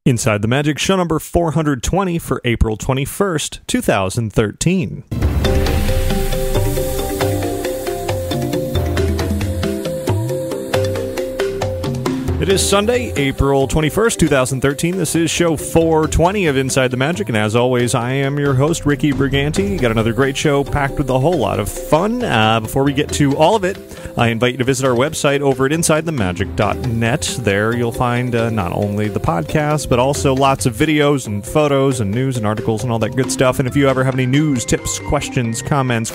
Inside the Magic, show number 420 for April 21st, 2013. It is Sunday, April 21st, 2013. This is show 420 of Inside the Magic, and as always, I am your host, Ricky Briganti. Got another great show packed with a whole lot of fun. Before we get to all of it, I invite you to visit our website over at InsideTheMagic.net. There you'll find not only the podcast, but also lots of videos and photos and news and articles and all that good stuff. And if you ever have any news, tips, questions, comments,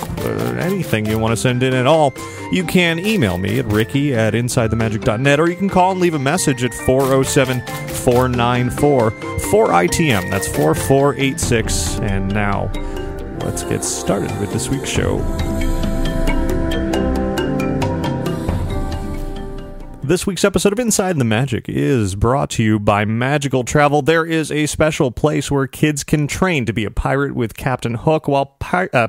anything you want to send in at all, you can email me at ricky@InsideTheMagic.net, or you can call and leave a message at 407-494-4ITM. That's 4486. And now, let's get started with this week's show. This week's episode of Inside the Magic is brought to you by Magical Travel. There is a special place where kids can train to be a pirate with Captain Hook, while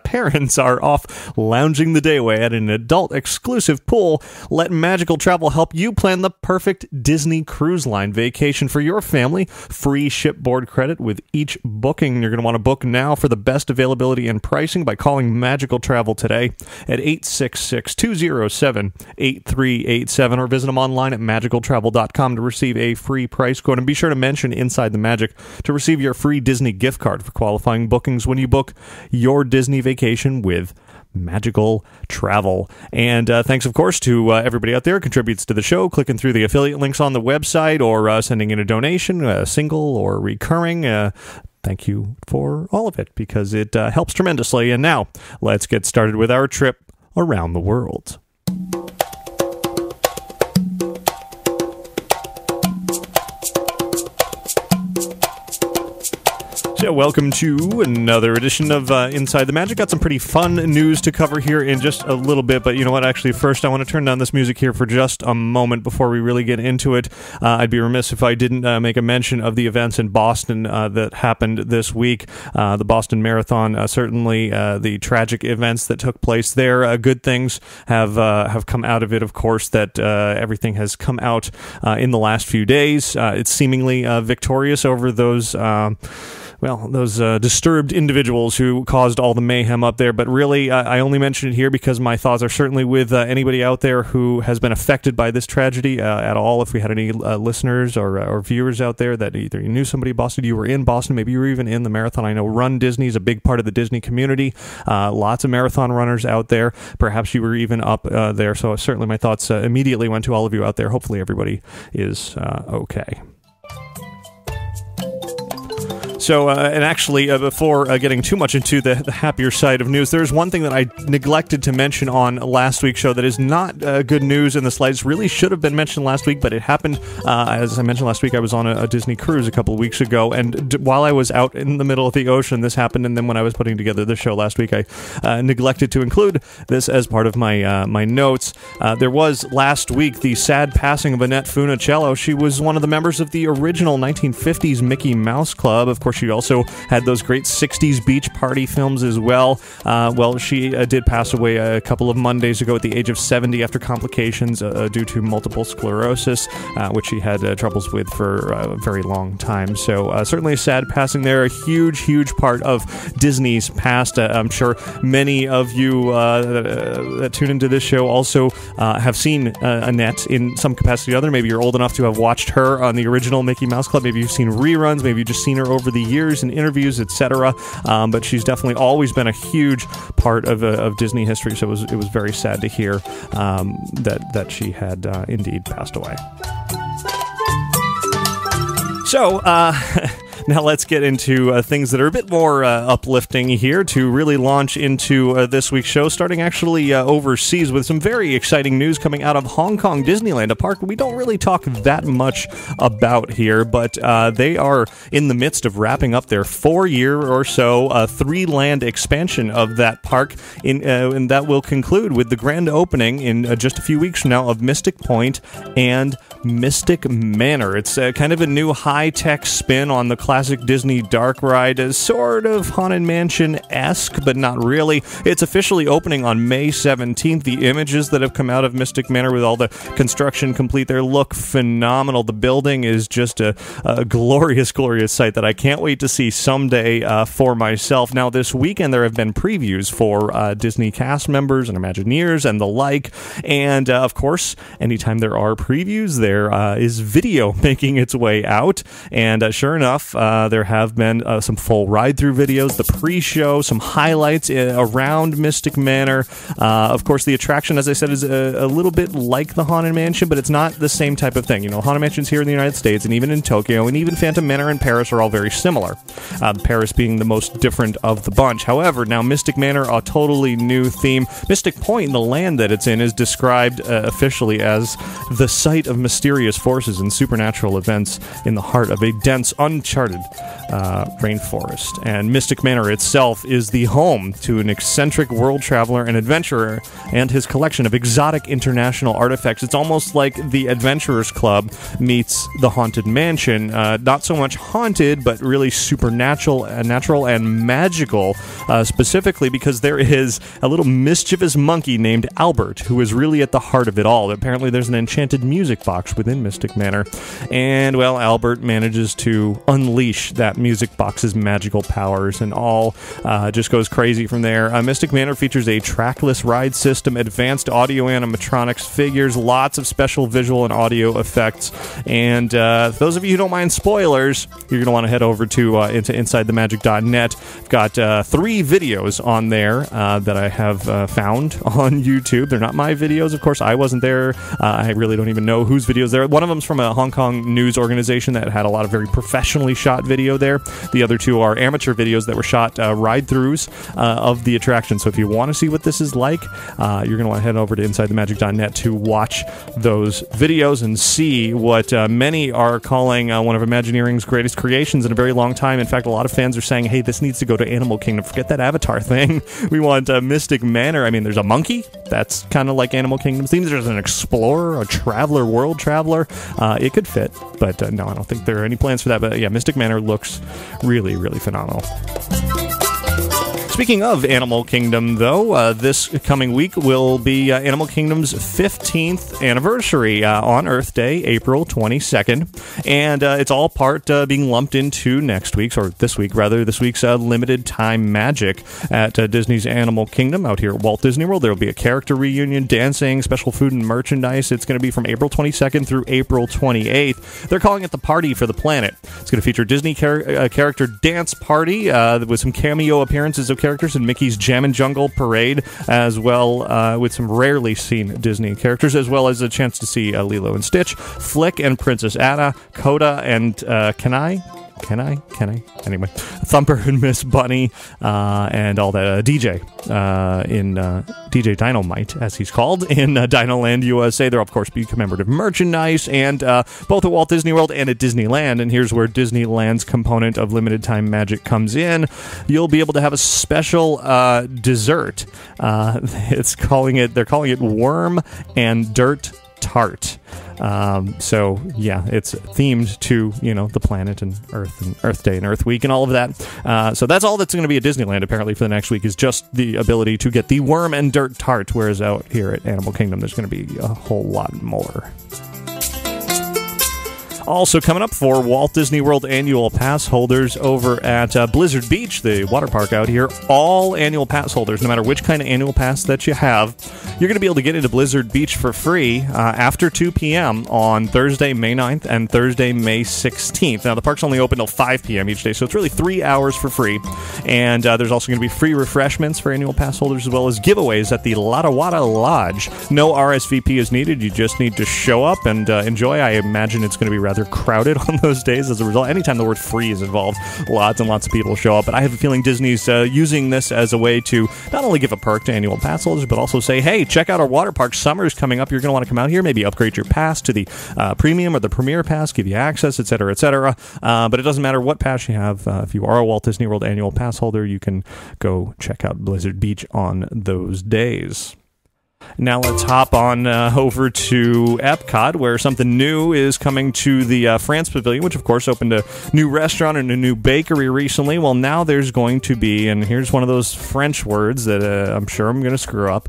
parents are off lounging the day away at an adult-exclusive pool. Let Magical Travel help you plan the perfect Disney Cruise Line vacation for your family. Free shipboard credit with each booking. You're going to want to book now for the best availability and pricing by calling Magical Travel today at 866-207-8387, or visit them online at magicaltravel.com to receive a free price quote. And be sure to mention Inside the Magic to receive your free Disney gift card for qualifying bookings when you book your Disney vacation with Magical Travel. And thanks, of course, to everybody out there who contributes to the show, clicking through the affiliate links on the website, or sending in a donation, single or recurring. Thank you for all of it, because it helps tremendously. And now, let's get started with our trip around the world. So welcome to another edition of Inside the Magic. Got some pretty fun news to cover here in just a little bit, but you know what? Actually, first I want to turn down this music here for just a moment before we really get into it. I'd be remiss if I didn't make a mention of the events in Boston that happened this week. The Boston Marathon, certainly the tragic events that took place there. Good things have come out of it, of course, that everything has come out in the last few days. It's seemingly victorious over those disturbed individuals who caused all the mayhem up there. But really, I only mention it here because my thoughts are certainly with anybody out there who has been affected by this tragedy at all. If we had any listeners or viewers out there that either you knew somebody in Boston, you were in Boston, maybe you were even in the marathon. I know Run Disney is a big part of the Disney community. Lots of marathon runners out there. Perhaps you were even up there. So certainly my thoughts immediately went to all of you out there. Hopefully everybody is okay. So, and actually, before getting too much into the happier side of news, there's one thing that I neglected to mention on last week's show that is not good news in the slightest. Really should have been mentioned last week, but it happened, as I mentioned last week, I was on a Disney cruise a couple of weeks ago, and while I was out in the middle of the ocean, this happened, and then when I was putting together the show last week, I neglected to include this as part of my my notes. There was last week the sad passing of Annette Funicello. She was one of the members of the original 1950s Mickey Mouse Club. Of course, she also had those great 60s beach party films as well. She did pass away a couple of Mondays ago at the age of 70 after complications due to multiple sclerosis, which she had troubles with for a very long time. So certainly a sad passing there. A huge, huge part of Disney's past. I'm sure many of you that tune into this show also have seen Annette in some capacity or other. Maybe you're old enough to have watched her on the original Mickey Mouse Club. Maybe you've seen reruns. Maybe you've just seen her over the years in interviews, etc. But she's definitely always been a huge part of Disney history. So it was very sad to hear that she had indeed passed away. So, now let's get into things that are a bit more uplifting here to really launch into this week's show, starting actually overseas with some very exciting news coming out of Hong Kong Disneyland, a park we don't really talk that much about here, but they are in the midst of wrapping up their 4-year or so 3-land expansion of that park, and that will conclude with the grand opening in just a few weeks from now of Mystic Point and Mystic Manor. It's kind of a new high-tech spin on the classic classic Disney dark ride, is sort of Haunted Mansion-esque, but not really. It's officially opening on May 17th. The images that have come out of Mystic Manor with all the construction complete there look phenomenal. The building is just a glorious, glorious sight that I can't wait to see someday for myself. Now, this weekend there have been previews for Disney cast members and Imagineers and the like, and of course, anytime there are previews, there is video making its way out, and sure enough, there have been some full ride-through videos, the pre-show, some highlights around Mystic Manor. Of course, the attraction, as I said, is a little bit like the Haunted Mansion, but it's not the same type of thing. You know, Haunted Mansions here in the United States, and even in Tokyo, and even Phantom Manor in Paris are all very similar. Paris being the most different of the bunch. However, now Mystic Manor, a totally new theme. Mystic Point, the land that it's in, is described officially as the site of mysterious forces and supernatural events in the heart of a dense, uncharted rainforest. And Mystic Manor itself is the home to an eccentric world traveler and adventurer and his collection of exotic international artifacts. It's almost like the Adventurers Club meets the Haunted Mansion. Not so much haunted, but really supernatural, natural, and magical, specifically because there is a little mischievous monkey named Albert who is really at the heart of it all. Apparently there's an enchanted music box within Mystic Manor, and, well, Albert manages to unleash that music box's magical powers, and all just goes crazy from there. Mystic Manor features a trackless ride system, advanced audio animatronics, figures, lots of special visual and audio effects, and those of you who don't mind spoilers, you're going to want to head over to InsideTheMagic.net. I've got 3 videos on there that I have found on YouTube. They're not my videos, of course. I wasn't there. I really don't even know whose videos they're. One of them's from a Hong Kong news organization that had a lot of very professionally shot video there. The other 2 are amateur videos that were shot ride-throughs of the attraction. So if you want to see what this is like, you're going to want to head over to InsideTheMagic.net to watch those videos and see what many are calling one of Imagineering's greatest creations in a very long time. In fact, a lot of fans are saying, hey, this needs to go to Animal Kingdom. Forget that Avatar thing. We want Mystic Manor. I mean, there's a monkey. That's kind of like Animal Kingdom's theme. There's an explorer, a traveler, world traveler. It could fit, but no, I don't think there are any plans for that. But yeah, Mystic Manor looks really, really phenomenal. Speaking of Animal Kingdom, though, this coming week will be Animal Kingdom's 15th anniversary on Earth Day, April 22nd, and it's all part being lumped into next week's, or this week's limited time magic at Disney's Animal Kingdom out here at Walt Disney World. There will be a character reunion, dancing, special food and merchandise. It's going to be from April 22nd through April 28th. They're calling it the Party for the Planet. It's going to feature Disney character dance party with some cameo appearances of characters in Mickey's Jammin' Jungle Parade, as well with some rarely seen Disney characters, as well as a chance to see Lilo and Stitch, Flick and Princess Anna, Coda and Kenai? Anyway, Thumper and Miss Bunny, and all that DJ in DJ Dynamite, as he's called, in Dinoland USA. There'll, of course, be commemorative merchandise, and both at Walt Disney World and at Disneyland. And here's where Disneyland's component of limited time magic comes in. You'll be able to have a special dessert. They're calling it Worm and Dirt Tart. So yeah, it's themed to, the planet and Earth Day and Earth Week and all of that. So that's all that's going to be at Disneyland apparently for the next week, is just the ability to get the Worm and Dirt Tart, whereas out here at Animal Kingdom there's going to be a whole lot more. Also coming up for Walt Disney World annual pass holders over at Blizzard Beach, the water park out here, all annual pass holders, no matter which kind of annual pass that you have, you're going to be able to get into Blizzard Beach for free after 2 p.m. on Thursday, May 9th and Thursday, May 16th. Now, the park's only open till 5 p.m. each day, so it's really 3 hours for free. And there's also going to be free refreshments for annual pass holders, as well as giveaways at the Latawada Lodge. No RSVP is needed. You just need to show up and enjoy. I imagine it's going to be rather crowded on those days as a result. Anytime the word free is involved, lots and lots of people show up. But I have a feeling Disney's using this as a way to not only give a perk to annual pass holders, but also say, hey, check out our water park. Summer's coming up. You're going to want to come out here, maybe upgrade your pass to the premium or the premier pass, give you access, etc., etc. But it doesn't matter what pass you have. If you are a Walt Disney World annual pass holder, you can go check out Blizzard Beach on those days. Now let's hop on over to Epcot, where something new is coming to the France Pavilion, which of course opened a new restaurant and a new bakery recently. Well, now there's going to be, and here's one of those French words that I'm sure I'm going to screw up,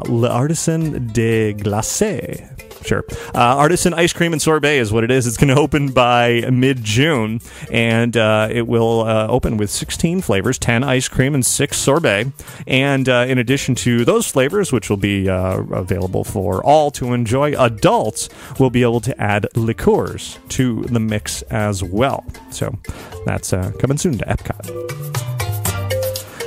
l'artisan de glacé. Sure. Artisan ice cream and sorbet is what it is. It's going to open by mid-June, and it will open with 16 flavors, 10 ice cream and 6 sorbet. And in addition to those flavors, which will be available for all to enjoy, adults will be able to add liqueurs to the mix as well. So that's coming soon to Epcot.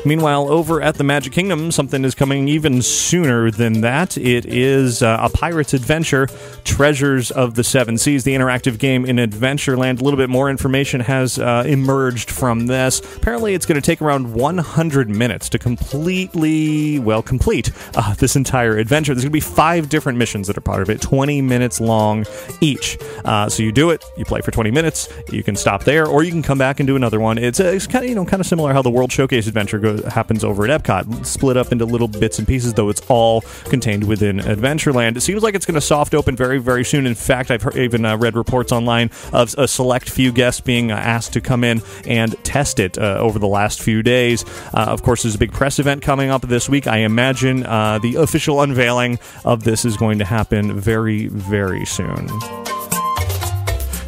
Meanwhile, over at the Magic Kingdom, something is coming even sooner than that. It is a Pirate's Adventure, Treasures of the Seven Seas, the interactive game in Adventureland. A little bit more information has emerged from this. Apparently, it's going to take around 100 minutes to complete this entire adventure. There's going to be 5 different missions that are part of it, 20 minutes long each. So you do it, you play for 20 minutes, you can stop there, or you can come back and do another one. It's kind of similar how the World Showcase Adventure happens over at Epcot, split up into little bits and pieces, though it's all contained within Adventureland. It seems like it's going to soft open very, very soon. In fact, I've even read reports online of a select few guests being asked to come in and test it over the last few days. Of course, there's a big press event coming up this week. I imagine the official unveiling of this is going to happen very, very soon.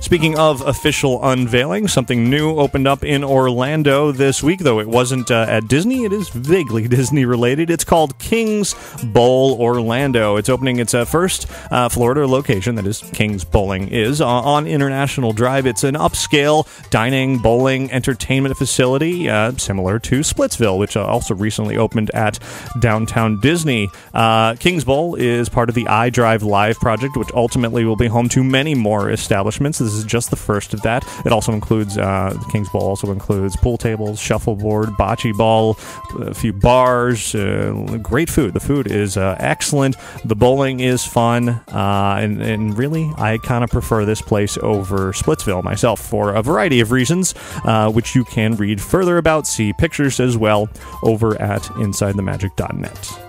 Speaking of official unveiling, something new opened up in Orlando this week, though it wasn't at Disney. It is vaguely Disney-related. It's called King's Bowl Orlando. It's opening its first Florida location, that is, King's Bowling is, on International Drive. It's an upscale dining, bowling, entertainment facility, similar to Splitsville, which also recently opened at Downtown Disney. King's Bowl is part of the iDrive Live project, which ultimately will be home to many more establishments. This is just the first of that. It also includes, the King's Bowl also includes pool tables, shuffleboard, bocce ball, a few bars, great food. The food is excellent. The bowling is fun, and really, I kind of prefer this place over Splitsville myself for a variety of reasons, which you can read further about, see pictures as well over at InsideTheMagic.net.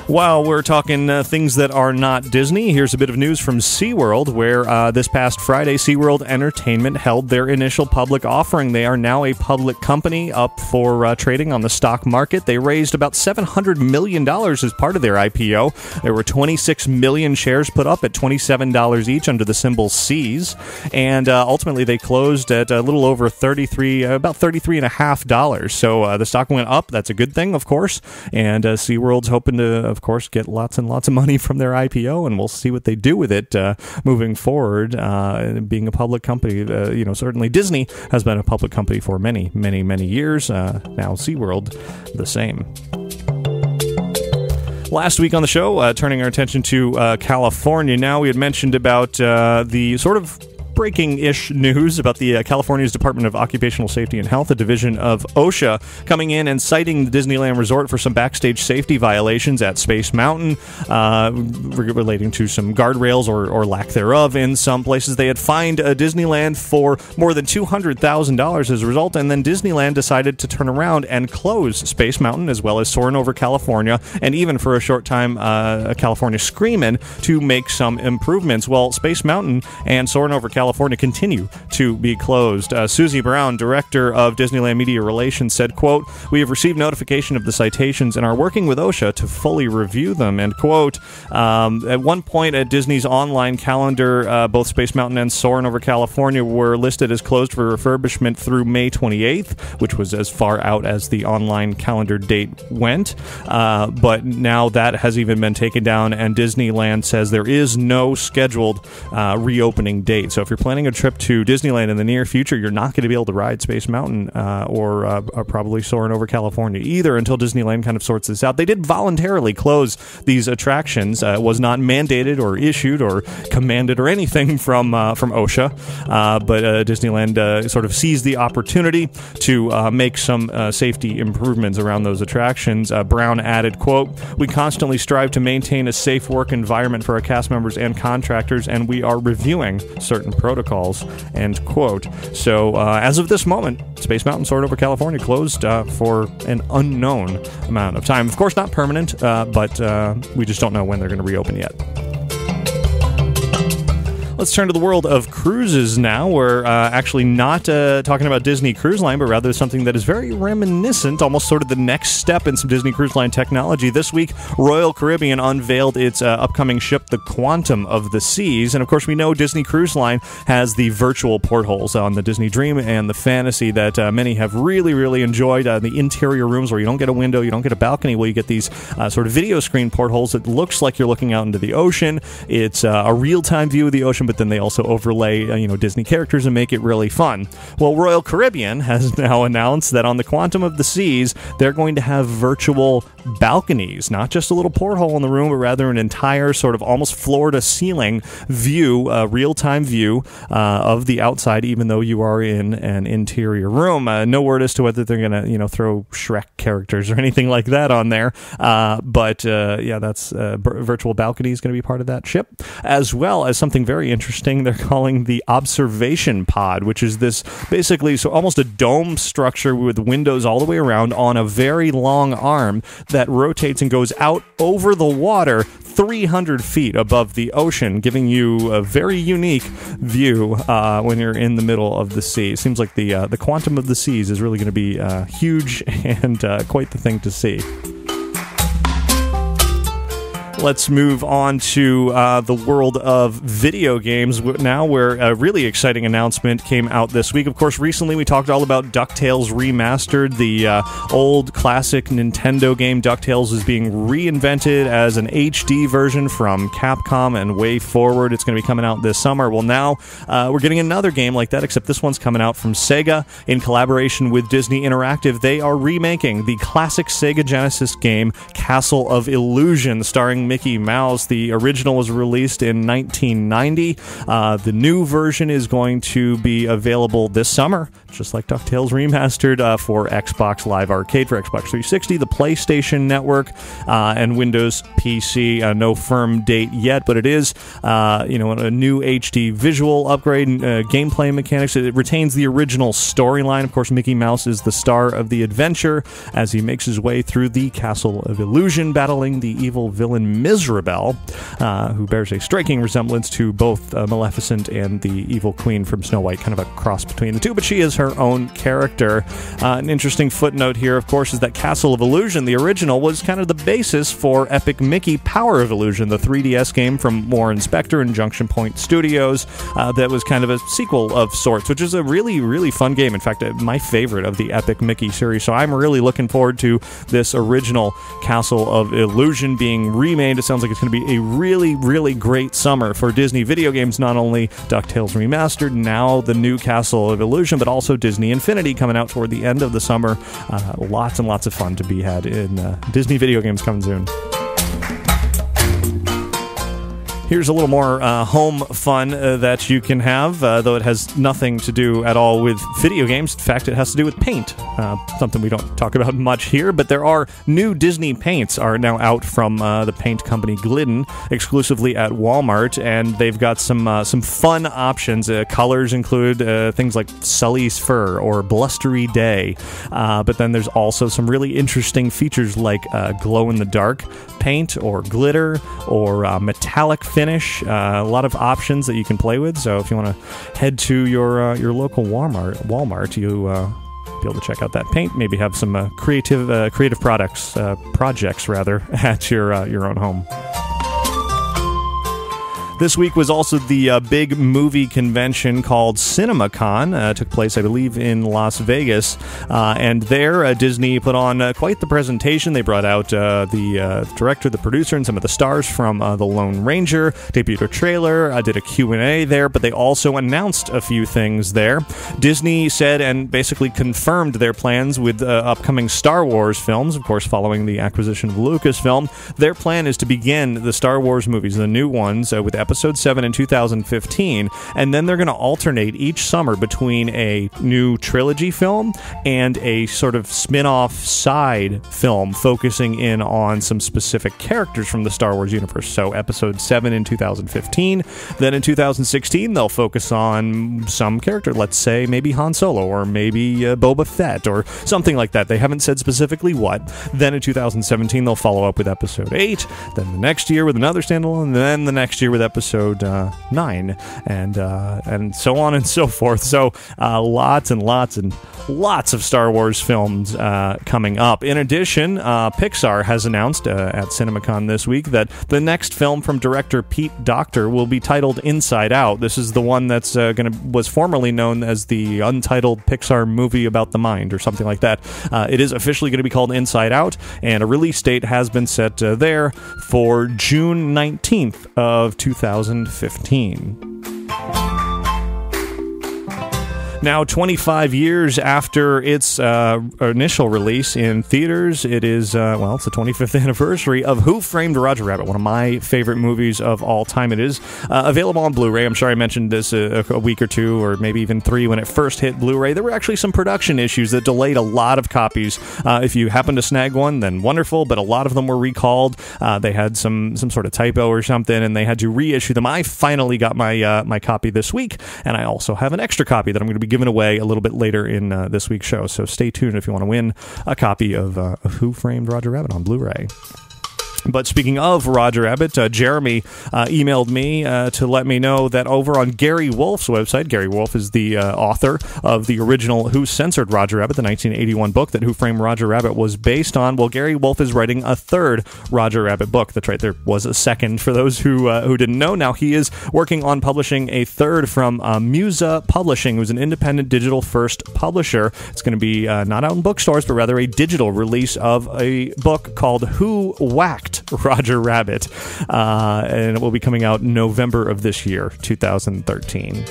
While we're talking things that are not Disney, here's a bit of news from SeaWorld, where this past Friday, SeaWorld Entertainment held their initial public offering. They are now a public company up for trading on the stock market. They raised about $700 million as part of their IPO. There were 26 million shares put up at $27 each under the symbol Seas, and ultimately they closed at a little over about $33.50. So the stock went up. That's a good thing, of course, and SeaWorld's hoping to, of course, get lots and lots of money from their IPO, and we'll see what they do with it moving forward. Being a public company, certainly Disney has been a public company for many, many, many years. Now SeaWorld, the same. Last week on the show, turning our attention to California now, we had mentioned about the sort of breaking-ish news about the California's Department of Occupational Safety and Health, a division of OSHA, coming in and citing the Disneyland Resort for some backstage safety violations at Space Mountain, relating to some guardrails or lack thereof in some places. They had fined Disneyland for more than $200,000 as a result, and then Disneyland decided to turn around and close Space Mountain as well as Soarin' Over California, and even for a short time California Screamin' to make some improvements. Well, Space Mountain and Soarin' Over California continue to be closed. Susie Brown, director of Disneyland Media Relations, said, quote, "We have received notification of the citations and are working with OSHA to fully review them," end quote. At one point at Disney's online calendar, both Space Mountain and Soarin' Over California were listed as closed for refurbishment through May 28th, which was as far out as the online calendar date went. But now that has even been taken down, and Disneyland says there is no scheduled reopening date. So if you're planning a trip to Disneyland in the near future, you're not going to be able to ride Space Mountain or probably Soarin' Over California either until Disneyland kind of sorts this out. They did voluntarily close these attractions. It was not mandated or issued or commanded or anything from OSHA, but Disneyland sort of seized the opportunity to make some safety improvements around those attractions. Brown added, quote, "We constantly strive to maintain a safe work environment for our cast members and contractors, and we are reviewing certain programs protocols, end quote. So as of this moment, Space Mountain Soared over California closed for an unknown amount of time. Of course, not permanent, but we just don't know when they're going to reopen yet. Let's turn to the world of cruises now. We're actually not talking about Disney Cruise Line, but rather something that is very reminiscent, almost sort of the next step in some Disney Cruise Line technology. This week, Royal Caribbean unveiled its upcoming ship, the Quantum of the Seas. And of course, we know Disney Cruise Line has the virtual portholes on the Disney Dream and the Fantasy that many have really, really enjoyed. The interior rooms where you don't get a window, you don't get a balcony, where you get these sort of video screen portholes. It looks like you're looking out into the ocean. It's a real-time view of the ocean, but then they also overlay, Disney characters and make it really fun. Well, Royal Caribbean has now announced that on the Quantum of the Seas, they're going to have virtual balconies, not just a little porthole in the room, but rather an entire sort of almost floor-to-ceiling view, real-time view of the outside, even though you are in an interior room. No word as to whether they're going to, throw Shrek characters or anything like that on there. But that's virtual balcony is going to be part of that ship, as well as something very interesting they're calling the observation pod, which is this basically almost a dome structure with windows all the way around on a very long arm that rotates and goes out over the water 300 feet above the ocean, giving you a very unique view when you're in the middle of the sea. It seems like the Quantum of the Seas is really going to be huge and quite the thing to see. Let's move on to the world of video games now, where a really exciting announcement came out this week. Of course, recently we talked all about DuckTales Remastered. The old classic Nintendo game DuckTales is being reinvented as an HD version from Capcom and Way Forward. It's going to be coming out this summer. Well, now we're getting another game like that, except this one's coming out from Sega in collaboration with Disney Interactive. They are remaking the classic Sega Genesis game Castle of Illusion, starring Mickey Mouse. The original was released in 1990. The new version is going to be available this summer, just like DuckTales Remastered, for Xbox Live Arcade, for Xbox 360, the PlayStation Network, and Windows PC. No firm date yet, but it is a new HD visual upgrade, gameplay mechanics. It retains the original storyline. Of course, Mickey Mouse is the star of the adventure as he makes his way through the Castle of Illusion, battling the evil villain Mizrabel, who bears a striking resemblance to both Maleficent and the evil queen from Snow White, kind of a cross between the two, but she is her own character. An interesting footnote here, of course, is that Castle of Illusion, the original, was kind of the basis for Epic Mickey Power of Illusion, the 3DS game from Warren Spector and Junction Point Studios, that was kind of a sequel of sorts, which is a really, really fun game. In fact, my favorite of the Epic Mickey series, so I'm really looking forward to this original Castle of Illusion being remade. It sounds like it's going to be a really, really great summer for Disney video games. Not only DuckTales Remastered, now the new Castle of Illusion, but also Disney Infinity coming out toward the end of the summer. Lots and lots of fun to be had in Disney video games coming soon. Here's a little more home fun that you can have, though it has nothing to do at all with video games. In fact, it has to do with paint, something we don't talk about much here, but there are new Disney paints are now out from the paint company Glidden, exclusively at Walmart, and they've got some fun options. Colors include things like Sully's Fur or Blustery Day, but then there's also some really interesting features like glow-in-the-dark paint or glitter or metallic finish. A lot of options that you can play with. So if you want to head to your local Walmart, you be able to check out that paint. Maybe have some creative projects at your own home. This week was also the big movie convention called CinemaCon. Took place, I believe, in Las Vegas. And there, Disney put on quite the presentation. They brought out the director, the producer, and some of the stars from The Lone Ranger. Debuted a trailer, did a Q&A there, but they also announced a few things there. Disney said and basically confirmed their plans with upcoming Star Wars films, of course, following the acquisition of Lucasfilm. Their plan is to begin the Star Wars movies, the new ones, with Episode 7 in 2015, and then they're going to alternate each summer between a new trilogy film and a sort of spin-off side film focusing in on some specific characters from the Star Wars universe. So Episode 7 in 2015, then in 2016 they'll focus on some character, let's say maybe Han Solo or maybe Boba Fett or something like that. They haven't said specifically what. Then in 2017 they'll follow up with Episode 8, then the next year with another standalone, and then the next year with Episode 9, and so on and so forth. So lots and lots and lots of Star Wars films coming up. In addition, Pixar has announced at CinemaCon this week that the next film from director Pete Docter will be titled Inside Out. This is the one that's was formerly known as the untitled Pixar movie about the mind or something like that. It is officially going to be called Inside Out, and a release date has been set there for June 19th of 2015. Now, 25 years after its initial release in theaters, it is, it's the 25th anniversary of Who Framed Roger Rabbit, one of my favorite movies of all time. It is available on Blu-ray. I'm sure I mentioned this a week or two, or maybe even 3 when it first hit Blu-ray. There were actually some production issues that delayed a lot of copies. If you happen to snag one, then wonderful, but a lot of them were recalled. They had some sort of typo or something, and they had to reissue them. I finally got my copy this week, and I also have an extra copy that I'm going to be giving away a little bit later in this week's show. So stay tuned if you want to win a copy of Who Framed Roger Rabbit on Blu-ray. But speaking of Roger Rabbit, Jeremy emailed me to let me know that over on Gary Wolf's website, Gary Wolf is the author of the original Who Censored Roger Rabbit, the 1981 book that Who Framed Roger Rabbit was based on. Well, Gary Wolf is writing a third Roger Rabbit book. That's right, there was a second for those who didn't know. Now he is working on publishing a third from Musa Publishing, who's an independent digital-first publisher. It's going to be not out in bookstores, but rather a digital release of a book called Who Whacked Roger Rabbit, and it will be coming out in November of this year, 2013.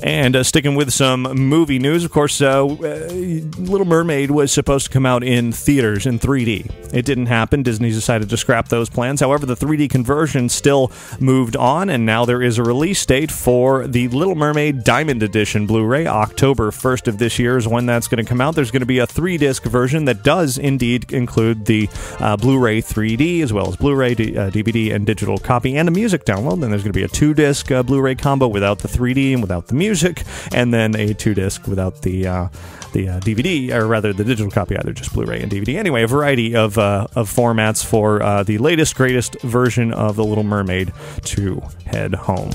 And sticking with some movie news, of course, Little Mermaid was supposed to come out in theaters in 3D. It didn't happen. Disney decided to scrap those plans. However, the 3D conversion still moved on, and now there is a release date for the Little Mermaid Diamond Edition Blu-ray. October 1st of this year is when that's going to come out. There's going to be a 3-disc version that does indeed include the Blu-ray 3D, as well as Blu-ray, DVD, and digital copy, and a music download. Then there's going to be a 2-disc Blu-ray combo without the 3D and without the music, and then a 2-disc without the DVD, or rather the digital copy, either just Blu-ray and DVD. Anyway, a variety of formats for the latest, greatest version of The Little Mermaid to head home.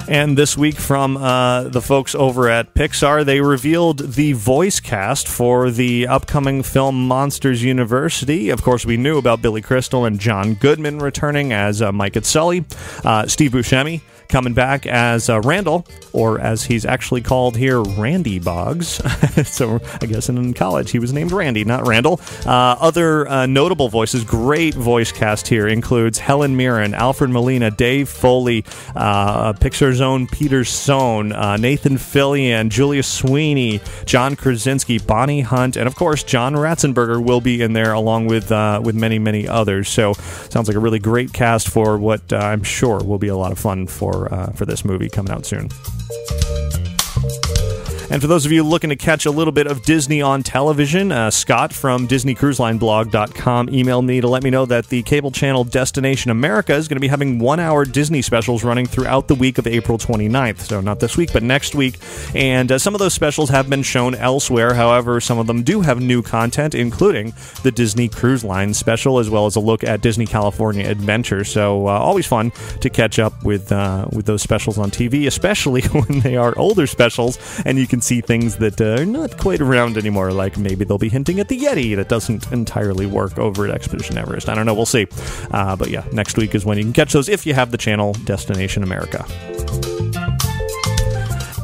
And this week from the folks over at Pixar, they revealed the voice cast for the upcoming film Monsters University. Of course, we knew about Billy Crystal and John Goodman returning as Mike and Sully. Steve Buscemi coming back as Randall, or as he's actually called here, Randy Boggs. So I guess in college he was named Randy, not Randall. Other notable voices, great voice cast here, includes Helen Mirren, Alfred Molina, Dave Foley, Pixar's own Peter Sohn, Nathan Fillion, Julia Sweeney, John Krasinski, Bonnie Hunt, and of course John Ratzenberger will be in there along with many, many others. So sounds like a really great cast for what I'm sure will be a lot of fun for this movie coming out soon. And for those of you looking to catch a little bit of Disney on television, Scott from DisneyCruiseLineBlog.com emailed me to let me know that the cable channel Destination America is going to be having 1-hour Disney specials running throughout the week of April 29th. So not this week, but next week. And some of those specials have been shown elsewhere. However, some of them do have new content, including the Disney Cruise Line special, as well as a look at Disney California Adventure. So always fun to catch up with those specials on TV, especially when they are older specials, and you can see things that are not quite around anymore, like maybe they'll be hinting at the Yeti that doesn't entirely work over at Expedition Everest. I don't know, we'll see. But yeah, next week is when you can catch those if you have the channel Destination America.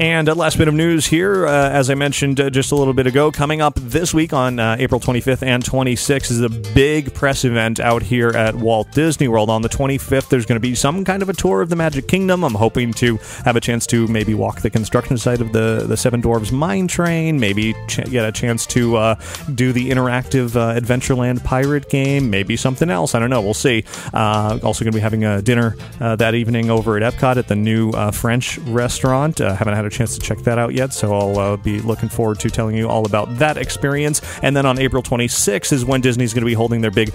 And last bit of news here, as I mentioned just a little bit ago, coming up this week on April 25th and 26th is a big press event out here at Walt Disney World. On the 25th, there's going to be some kind of a tour of the Magic Kingdom. I'm hoping to have a chance to maybe walk the construction site of the Seven Dwarfs Mine Train, maybe get a chance to do the interactive Adventureland pirate game, maybe something else. I don't know. We'll see. Also going to be having a dinner that evening over at Epcot at the new French restaurant. Haven't had a chance to check that out yet, so I'll be looking forward to telling you all about that experience. And then on April 26th is when Disney's going to be holding their big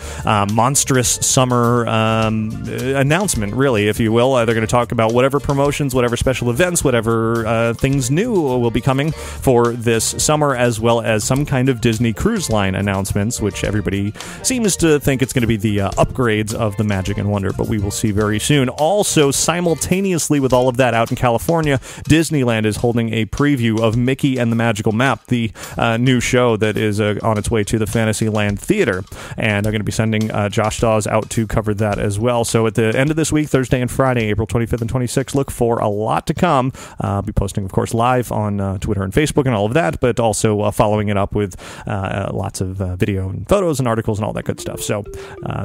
monstrous summer announcement, really, if you will. They're going to talk about whatever promotions, whatever special events, whatever things new will be coming for this summer, as well as some kind of Disney Cruise Line announcements, which everybody seems to think it's going to be the upgrades of the Magic and Wonder, but we will see very soon. Also, simultaneously with all of that out in California, Disneyland is holding a preview of Mickey and the Magical Map, the new show that is on its way to the Fantasyland Theater, and I'm going to be sending Josh Dawes out to cover that as well. So at the end of this week, Thursday and Friday, April 25th and 26th, look for a lot to come. I'll be posting, of course, live on Twitter and Facebook and all of that, but also following it up with lots of video and photos and articles and all that good stuff. So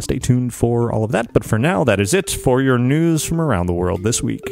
stay tuned for all of that. But for now, that is it for your news from around the world this week.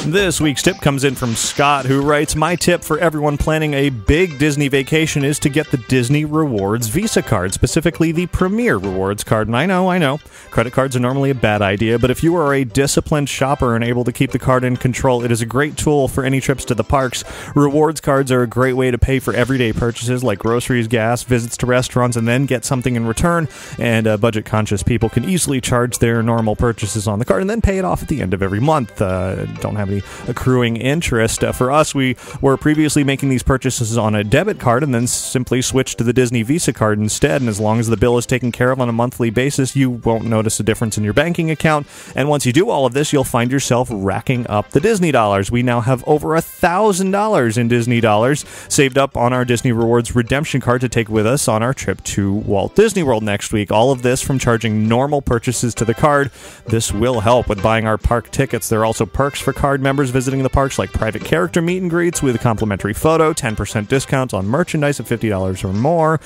This week's tip comes in from Scott, who writes, "My tip for everyone planning a big Disney vacation is to get the Disney Rewards Visa card, specifically the Premier Rewards card." And I know, credit cards are normally a bad idea, but if you are a disciplined shopper and able to keep the card in control, it is a great tool for any trips to the parks. Rewards cards are a great way to pay for everyday purchases like groceries, gas, visits to restaurants, and then get something in return. And budget-conscious people can easily charge their normal purchases on the card and then pay it off at the end of every month. Don't have any accruing interest. For us, we were previously making these purchases on a debit card and then simply switched to the Disney Visa card instead, and as long as the bill is taken care of on a monthly basis, you won't notice a difference in your banking account. And once you do all of this, you'll find yourself racking up the Disney dollars. We now have over $1,000 in Disney dollars saved up on our Disney Rewards redemption card to take with us on our trip to Walt Disney World next week. All of this from charging normal purchases to the card. This will help with buying our park tickets. There are also perks for card members visiting the parks, like private character meet and greets with a complimentary photo, 10% discounts on merchandise of $50 or more.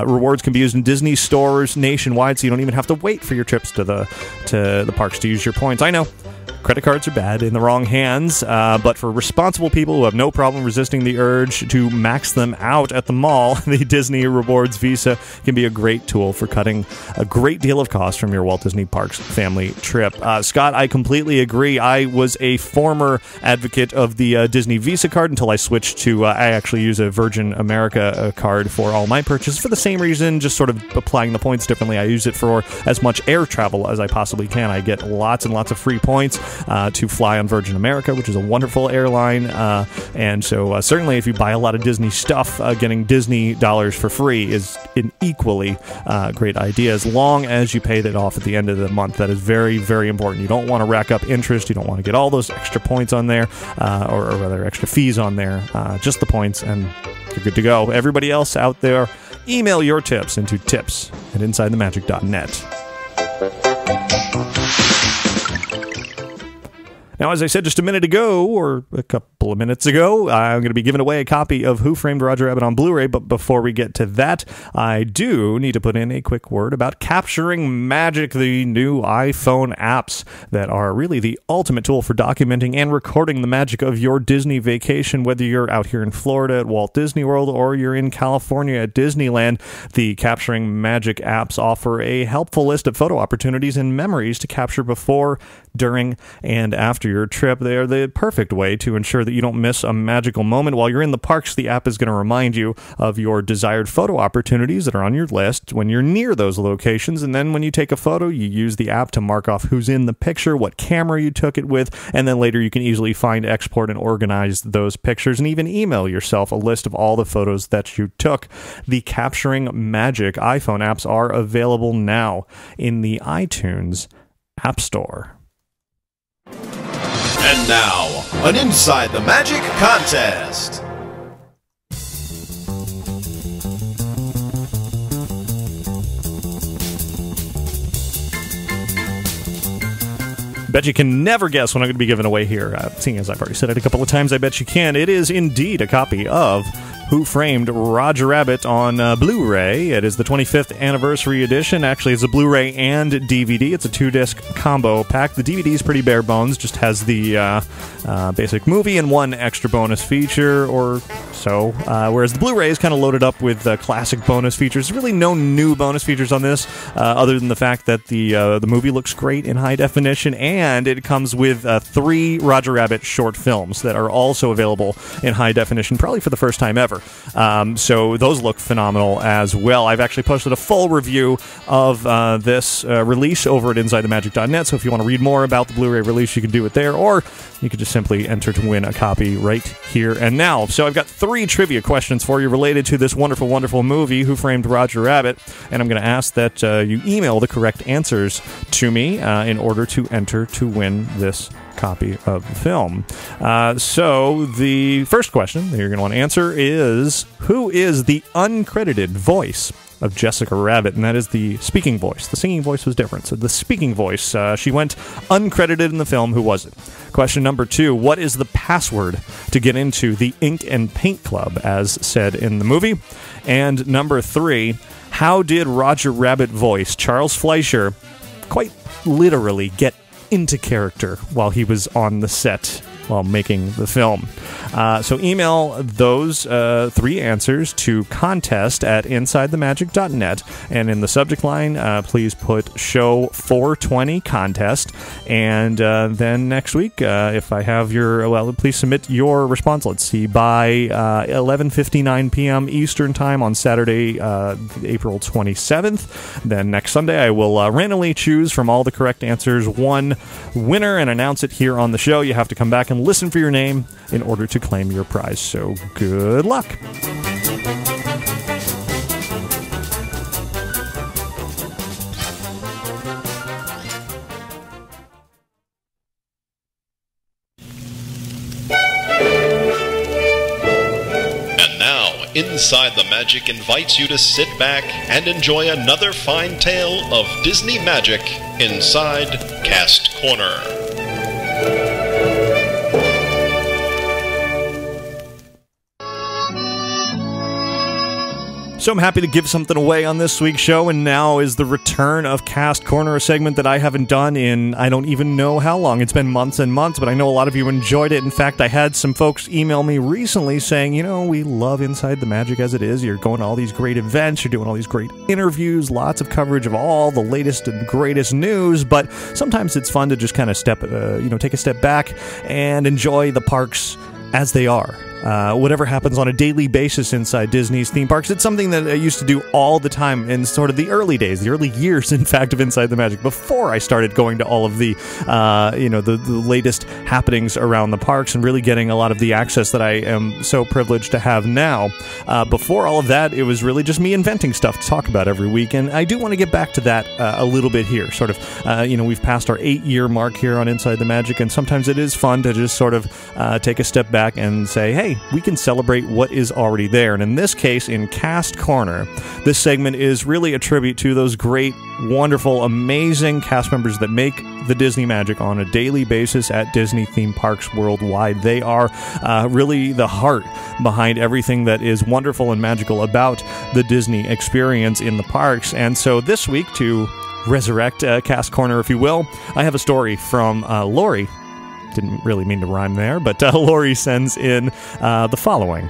Rewards can be used in Disney stores nationwide, so you don't even have to wait for your trips to the parks to use your points. I know credit cards are bad in the wrong hands, but for responsible people who have no problem resisting the urge to max them out at the mall, the Disney Rewards Visa can be a great tool for cutting a great deal of cost from your Walt Disney Parks family trip. Scott, I completely agree. I was a former advocate of the Disney Visa card until I switched to, I actually use a Virgin America card for all my purchases for the same reason, just sort of applying the points differently. I use it for as much air travel as I possibly can. I get lots and lots of free points to fly on Virgin America, which is a wonderful airline, and so certainly if you buy a lot of Disney stuff, getting Disney dollars for free is an equally great idea, as long as you pay that off at the end of the month. That is very, very important. You don't want to rack up interest. You don't want to get all those extra points on there, or rather extra fees on there, just the points, and you're good to go. Everybody else out there, email your tips into tips@insidethemagic.net. Now, as I said just a minute ago, or a couple of minutes ago, I'm going to be giving away a copy of Who Framed Roger Rabbit on Blu-ray, but before we get to that, I do need to put in a quick word about Capturing Magic, the new iPhone apps that are really the ultimate tool for documenting and recording the magic of your Disney vacation, whether you're out here in Florida at Walt Disney World or you're in California at Disneyland. The Capturing Magic apps offer a helpful list of photo opportunities and memories to capture before, during, and after your trip. They are the perfect way to ensure that you don't miss a magical moment. While you're in the parks, the app is going to remind you of your desired photo opportunities that are on your list when you're near those locations, and then when you take a photo, you use the app to mark off who's in the picture, what camera you took it with, and then later you can easily find, export, and organize those pictures, and even email yourself a list of all the photos that you took. The Capturing Magic iPhone apps are available now in the iTunes App Store. And now, an Inside the Magic contest. Bet you can never guess what I'm going to be giving away here. Seeing as I've already said it a couple of times, I bet you can. It is indeed a copy of Who Framed Roger Rabbit on Blu-ray. It is the 25th anniversary edition. Actually, it's a Blu-ray and DVD. It's a 2-disc combo pack. The DVD is pretty bare bones, just has the basic movie and one extra bonus feature or so, whereas the Blu-ray is kind of loaded up with classic bonus features. There's really no new bonus features on this, other than the fact that the movie looks great in high definition, and it comes with 3 Roger Rabbit short films that are also available in high definition, probably for the first time ever. So those look phenomenal as well. I've actually posted a full review of this release over at InsideTheMagic.net, so if you want to read more about the Blu-ray release, you can do it there, or you could just simply enter to win a copy right here and now. So I've got 3 trivia questions for you related to this wonderful, wonderful movie, Who Framed Roger Rabbit, and I'm going to ask that you email the correct answers to me in order to enter to win this copy of the film. So the first question that you're going to want to answer is, who is the uncredited voice of Jessica Rabbit? And that is the speaking voice. The singing voice was different. So the speaking voice, she went uncredited in the film. Who was it? Question number 2, what is the password to get into the Ink and Paint Club, as said in the movie? And number 3, how did Roger Rabbit voice Charles Fleischer quite literally get into character while he was on the set while making the film? So email those 3 answers to contest@InsideTheMagic.net, and in the subject line, please put Show 420 Contest, and then next week, if I have your, well, please submit your response, let's see, by 11:59 p.m. Eastern Time on Saturday, April 27th. Then next Sunday, I will randomly choose from all the correct answers one winner and announce it here on the show. You have to come back and listen for your name in order to claim your prize. So good luck. And now, Inside the Magic invites you to sit back and enjoy another fine tale of Disney magic inside Cast Corner. So I'm happy to give something away on this week's show, and now is the return of Cast Corner, a segment that I haven't done in I don't even know how long. It's been months and months, but I know a lot of you enjoyed it. In fact, I had some folks email me recently saying, you know, we love Inside the Magic as it is. You're going to all these great events, you're doing all these great interviews, lots of coverage of all the latest and greatest news, but sometimes it's fun to just kind of take a step back and enjoy the parks as they are. Whatever happens on a daily basis inside Disney's theme parks. It's something that I used to do all the time in sort of the early days, the early years, in fact, of Inside the Magic, before I started going to all of the, the latest happenings around the parks and really getting a lot of the access that I am so privileged to have now. Before all of that, it was really just me inventing stuff to talk about every week, and I do want to get back to that a little bit here. Sort of, we've passed our 8-year mark here on Inside the Magic, and sometimes it is fun to just sort of take a step back and say, hey, we can celebrate what is already there. And in this case, in Cast Corner, this segment is really a tribute to those great, wonderful, amazing cast members that make the Disney magic on a daily basis at Disney theme parks worldwide. They are really the heart behind everything that is wonderful and magical about the Disney experience in the parks. And so this week, to resurrect Cast Corner, if you will, I have a story from Lori. Didn't really mean to rhyme there, but Lori sends in the following.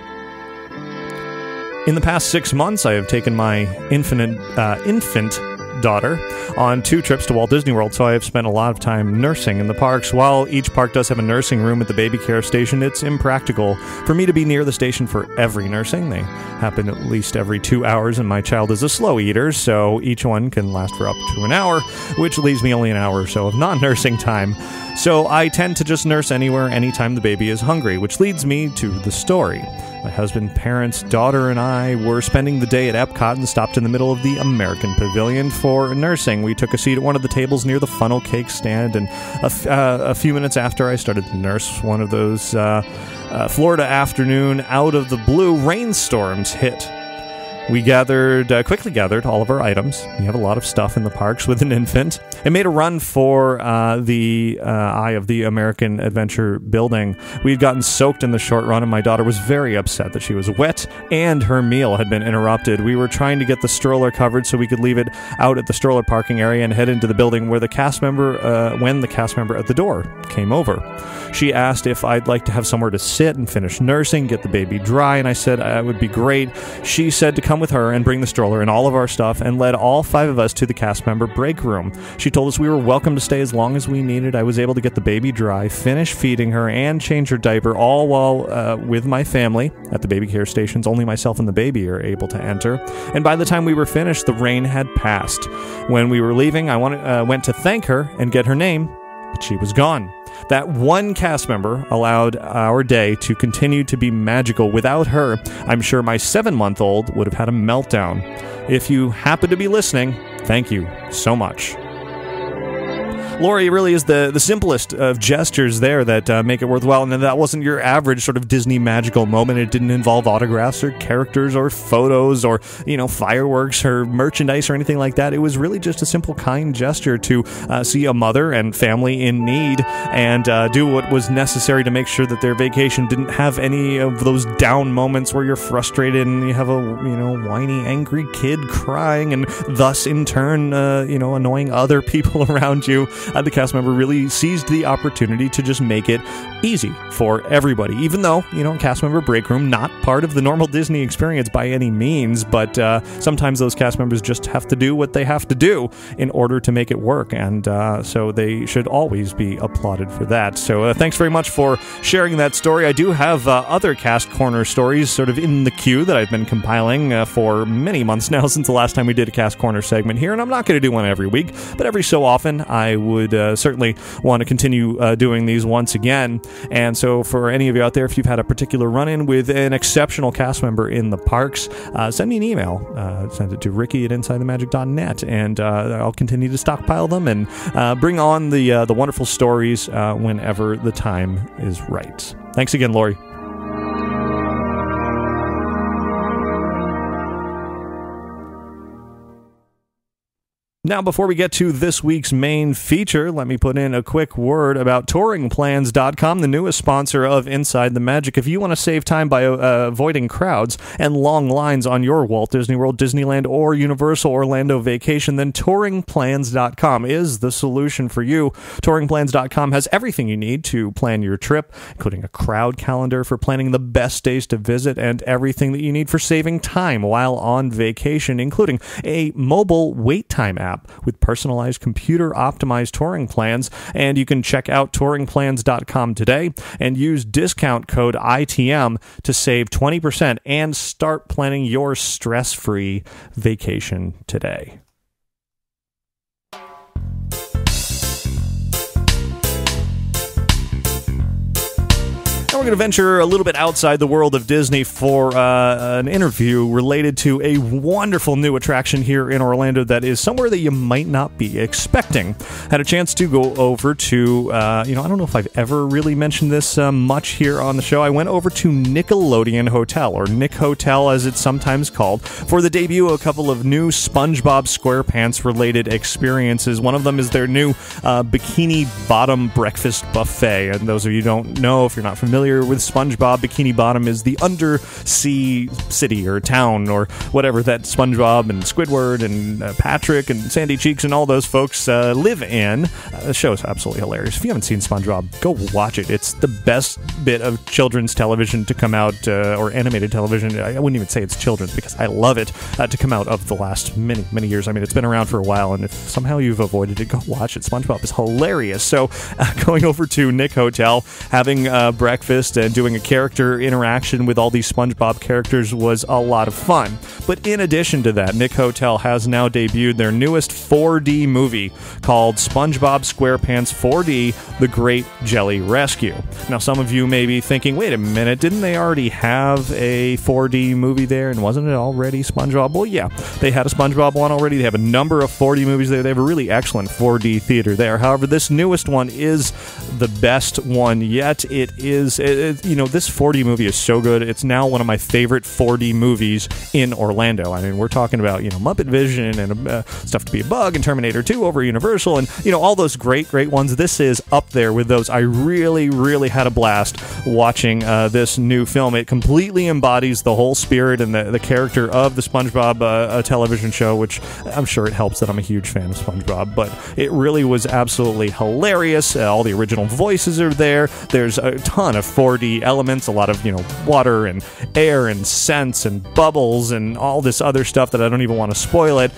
In the past 6 months, I have taken my infant daughter on 2 trips to Walt Disney World, so I have spent a lot of time nursing in the parks. While each park does have a nursing room at the baby care station, it's impractical for me to be near the station for every nursing. They happen at least every 2 hours, and my child is a slow eater, so each one can last for up to an hour, which leaves me only an hour or so of non-nursing time. So I tend to just nurse anywhere, anytime the baby is hungry, which leads me to the story. My husband, parents, daughter, and I were spending the day at Epcot and stopped in the middle of the American Pavilion for nursing. We took a seat at one of the tables near the funnel cake stand, and a few minutes after I started to nurse, one of those Florida afternoon out of the blue rainstorms hit. We quickly gathered all of our items. We have a lot of stuff in the parks with an infant, and made a run for the eye of the American Adventure building. We had gotten soaked in the short run, and my daughter was very upset that she was wet, and her meal had been interrupted. We were trying to get the stroller covered so we could leave it out at the stroller parking area and head into the building where the cast member at the door came over. She asked if I'd like to have somewhere to sit and finish nursing, get the baby dry, and I said it would be great. She said to come with her and bring the stroller and all of our stuff, and led all 5 of us to the cast member break room. She told us we were welcome to stay as long as we needed. I was able to get the baby dry, finish feeding her, and change her diaper, all while with my family at the baby care stations. Only myself and the baby are able to enter. And by the time we were finished, the rain had passed. When we were leaving, I went to thank her and get her name, but she was gone. That one cast member allowed our day to continue to be magical. Without her, I'm sure my 7-month-old would have had a meltdown. If you happen to be listening, thank you so much. Lori really is the simplest of gestures there that make it worthwhile, and that wasn't your average sort of Disney magical moment. It didn't involve autographs or characters or photos or, fireworks or merchandise or anything like that. It was really just a simple, kind gesture to see a mother and family in need and do what was necessary to make sure that their vacation didn't have any of those down moments where you're frustrated and you have a, whiny, angry kid crying and thus, in turn, annoying other people around you. The cast member really seized the opportunity to just make it easy for everybody, even though, cast member break room, not part of the normal Disney experience by any means, but sometimes those cast members just have to do what they have to do in order to make it work, and so they should always be applauded for that. So thanks very much for sharing that story. I do have other Cast Corner stories sort of in the queue that I've been compiling for many months now since the last time we did a Cast Corner segment here, and I'm not going to do one every week, but every so often I would certainly want to continue doing these once again. And so for any of you out there, if you've had a particular run-in with an exceptional cast member in the parks, send me an email. Send it to ricky@insidethemagic.net, and I'll continue to stockpile them and bring on the wonderful stories whenever the time is right. Thanks again, Lori. Now, before we get to this week's main feature, let me put in a quick word about touringplans.com, the newest sponsor of Inside the Magic. If you want to save time by avoiding crowds and long lines on your Walt Disney World, Disneyland, or Universal Orlando vacation, then touringplans.com is the solution for you. Touringplans.com has everything you need to plan your trip, including a crowd calendar for planning the best days to visit, and everything that you need for saving time while on vacation, including a mobile wait time app with personalized computer-optimized touring plans. And you can check out touringplans.com today and use discount code ITM to save 20% and start planning your stress-free vacation today. We're going to venture a little bit outside the world of Disney for an interview related to a wonderful new attraction here in Orlando that is somewhere that you might not be expecting. Had a chance to go over to, I don't know if I've ever really mentioned this much here on the show. I went over to Nickelodeon Hotel, or Nick Hotel as it's sometimes called, for the debut of a couple of new SpongeBob SquarePants related experiences. One of them is their new Bikini Bottom Breakfast Buffet. And those of you who don't know, if you're not familiar with SpongeBob, Bikini Bottom is the undersea city or town or whatever that SpongeBob and Squidward and Patrick and Sandy Cheeks and all those folks live in. The show is absolutely hilarious. If you haven't seen SpongeBob, go watch it. It's the best bit of children's television to come out, or animated television. I wouldn't even say it's children's because I love it, to come out of the last many, many years. I mean, it's been around for a while, and if somehow you've avoided it, go watch it. SpongeBob is hilarious. So going over to Nick Hotel, having breakfast breakfast and doing a character interaction with all these SpongeBob characters was a lot of fun. But in addition to that, Nick Hotel has now debuted their newest 4D movie called SpongeBob SquarePants 4D: The Great Jelly Rescue. Now, some of you may be thinking, wait a minute, didn't they already have a 4D movie there, and wasn't it already SpongeBob? Well, yeah, they had a SpongeBob one already. They have a number of 4D movies there. They have a really excellent 4D theater there. However, this newest one is the best one yet. It is, this 4D movie is so good. It's now one of my favorite 4D movies in Orlando. I mean, we're talking about, Muppet Vision and Stuff to Be a Bug and Terminator 2 over Universal and, all those great ones. This is up there with those. I really had a blast watching this new film. It completely embodies the whole spirit and the character of the SpongeBob television show, which I'm sure it helps that I'm a huge fan of SpongeBob, but it really was absolutely hilarious. All the original voices are there. There's a ton of 4D elements, a lot of, water and air and scents and bubbles and all this other stuff that I don't even want to spoil it.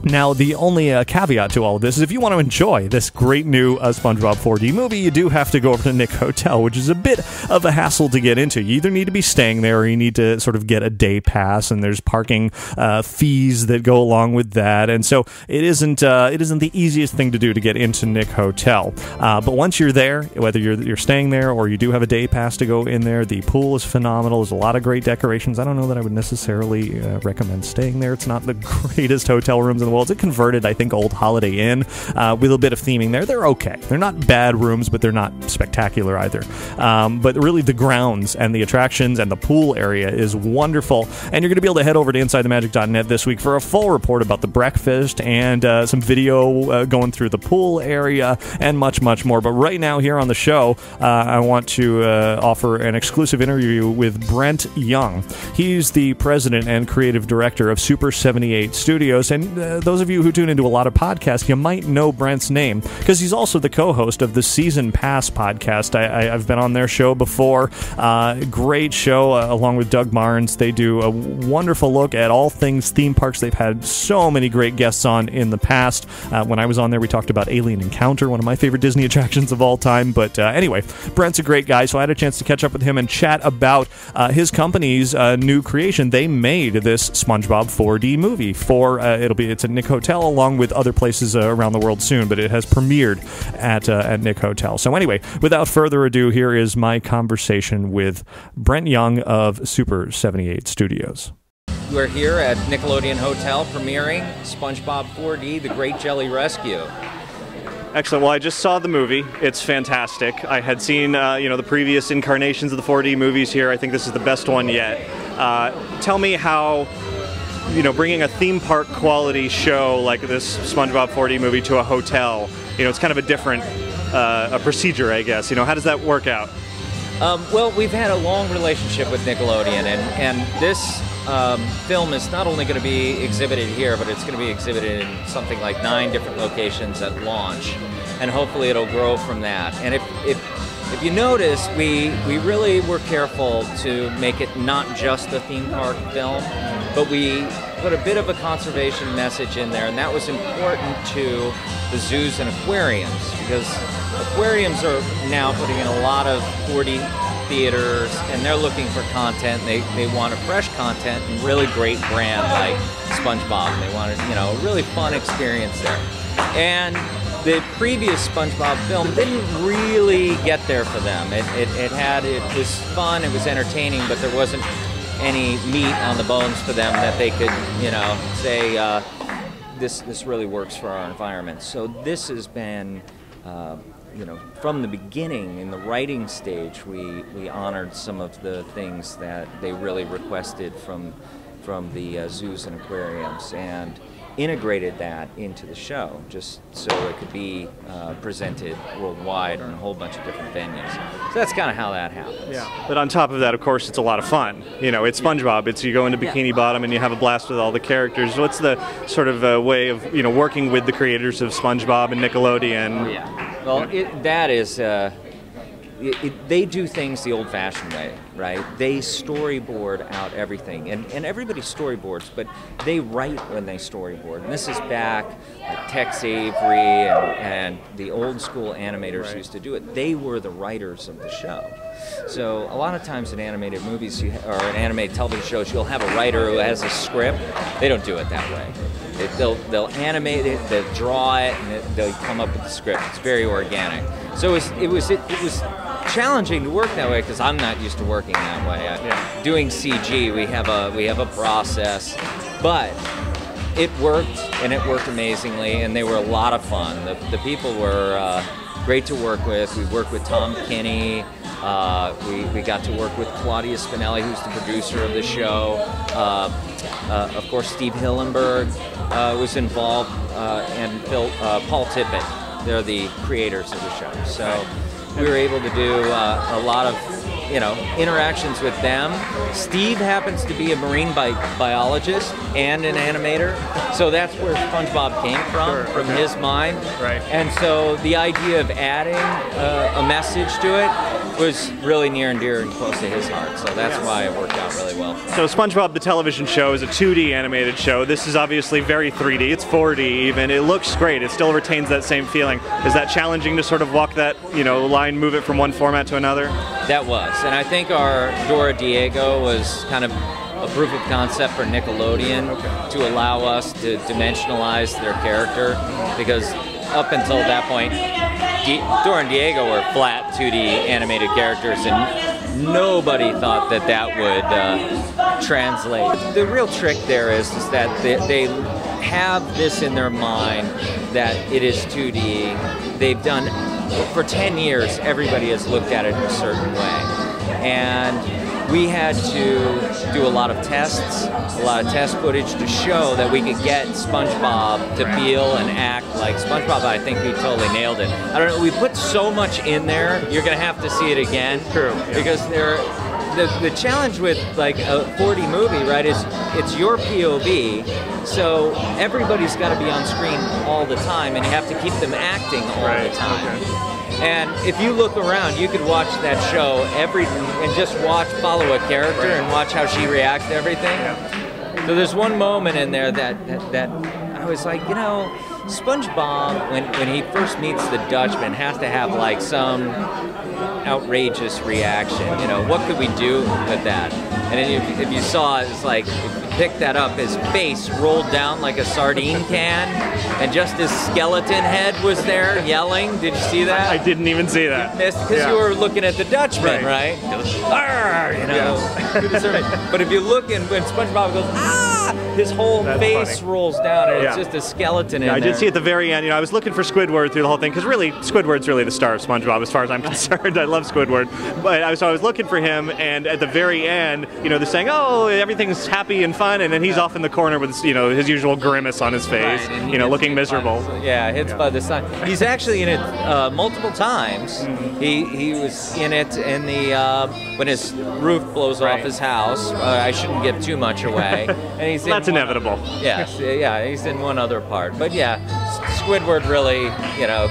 Now, the only caveat to all of this is if you want to enjoy this great new SpongeBob 4D movie, you do have to go over to Nick Hotel, which is a bit of a hassle to get into. You either need to be staying there or you need to sort of get a day pass, and there's parking fees that go along with that. And so it isn't the easiest thing to do to get into Nick Hotel. But once you're there, whether you're staying there or you do have a day pass to go in there, the pool is phenomenal. There's a lot of great decorations. I don't know that I would necessarily recommend staying there. It's not the greatest hotel rooms in the world. It's a converted, I think, old Holiday Inn with a bit of theming there. They're okay. They're not bad rooms, but they're not spectacular either. But really, the grounds and the attractions and the pool area is wonderful. And you're going to be able to head over to InsideTheMagic.net this week for a full report about the breakfast and some video going through the pool area and much more. But right now, here on the show, I want to offer an exclusive interview with Brent Young. He's the president and creative director of Super 78 Studios, and those of you who tune into a lot of podcasts, you might know Brent's name because he's also the co-host of the Season Pass podcast. I've been on their show before. Great show along with Doug Barnes. They do a wonderful look at all things theme parks. They've had so many great guests on in the past. When I was on there, we talked about Alien Encounter, one of my favorite Disney attractions of all time. But anyway, Brent's a great guy, so I had a chance to catch up with him and chat about his company's new creation. They made this SpongeBob 4D movie for it's at Nick Hotel along with other places around the world soon, but it has premiered at Nick Hotel. So anyway, without further ado, here is my conversation with Brent Young of Super 78 Studios. We're here at Nickelodeon Hotel premiering SpongeBob 4D: The Great Jelly Rescue. Excellent. Well, I just saw the movie. It's fantastic. I had seen, the previous incarnations of the 4D movies here. I think this is the best one yet. Tell me how, bringing a theme park quality show like this SpongeBob 4D movie to a hotel, it's kind of a different a procedure, I guess. How does that work out? Well, we've had a long relationship with Nickelodeon, and this film is not only going to be exhibited here, but it's going to be exhibited in something like 9 different locations at launch, and hopefully it'll grow from that. And if you notice, we really were careful to make it not just a theme park film, but we put a bit of a conservation message in there, and that was important to the zoos and aquariums, because aquariums are now putting in a lot of 4D theaters, and they're looking for content. They want a fresh content and really great brand like SpongeBob. They want a really fun experience there. And the previous SpongeBob film didn't really get there for them. It was fun, it was entertaining, but there wasn't any meat on the bones for them that they could, say, this really works for our environment. So this has been, from the beginning, in the writing stage, we honored some of the things that they really requested from the zoos and aquariums, and integrated that into the show just so it could be presented worldwide in a whole bunch of different venues. So that's kind of how that happens. Yeah. But on top of that, of course, it's a lot of fun. It's SpongeBob. It's you go into Bikini Bottom and you have a blast with all the characters. What's the sort of way of working with the creators of SpongeBob and Nickelodeon? Oh, yeah. Well, that is. They do things the old-fashioned way, right? They storyboard out everything, and everybody storyboards, but they write when they storyboard. And this is back like Tex Avery and the old-school animators used to do it. They were the writers of the show. So a lot of times in animated movies or in animated television shows, you'll have a writer who has a script. They don't do it that way. They'll animate it, they'll draw it, and they'll come up with the script. It's very organic. So it was challenging to work that way because I'm not used to working that way. Doing CG, we have a process, but it worked, and it worked amazingly, and they were a lot of fun. The people were great to work with. We worked with Tom Kinney. We got to work with Claudia Spinelli, who's the producer of the show. Of course, Steve Hillenburg was involved, and Paul Tippett. They're the creators of the show. So we were able to do a lot of interactions with them. Steve happens to be a marine biologist and an animator, so that's where SpongeBob came from his mind. Right. And so the idea of adding a message to it was really near and dear and close to his heart. So that's why it worked out really well. So SpongeBob the television show is a 2D animated show. This is obviously very 3D. It's 4D even. It looks great. It still retains that same feeling. Is that challenging to sort of walk that line, move it from one format to another? That was, and I think our Dora Diego was kind of a proof of concept for Nickelodeon to allow us to dimensionalize their character, because up until that point, Dora and Diego were flat 2D animated characters, and nobody thought that would translate. The real trick there is that they have this in their mind that it is 2D. They've done, for 10 years, everybody has looked at it in a certain way. And we had to do a lot of tests, a lot of test footage to show that we could get SpongeBob to feel and act like SpongeBob. I think we totally nailed it. I don't know, we put so much in there, you're going to have to see it again. True. Because the challenge with like a 4D movie, right, is it's your POV, so everybody's got to be on screen all the time, and you have to keep them acting all the time. Okay. And if you look around, you could watch that show and just follow a character and watch how she reacts to everything. So there's one moment in there that I was like, SpongeBob, when he first meets the Dutchman, has to have like some outrageous reaction. What could we do with that? And then if you saw it, it's like, if you pick that up, his face rolled down like a sardine can, and just his skeleton head was there yelling. Did you see that? I didn't even see that. You missed, because you were looking at the Dutchman, right? But if you look, and when SpongeBob goes, his whole face rolls down, and it's just a skeleton in there. I did see at the very end, I was looking for Squidward through the whole thing, because really, Squidward's really the star of SpongeBob as far as I'm concerned. I love Squidward. But I was looking for him, and at the very end, they're saying, oh, everything's happy and fun, and then he's off in the corner with his usual grimace on his face, looking miserable. Hits by the sun. He's actually in it multiple times. He was in it in the when his roof blows off his house. I shouldn't give too much away. And he's that's inevitable. Yes, he's in one other part. But Squidward really,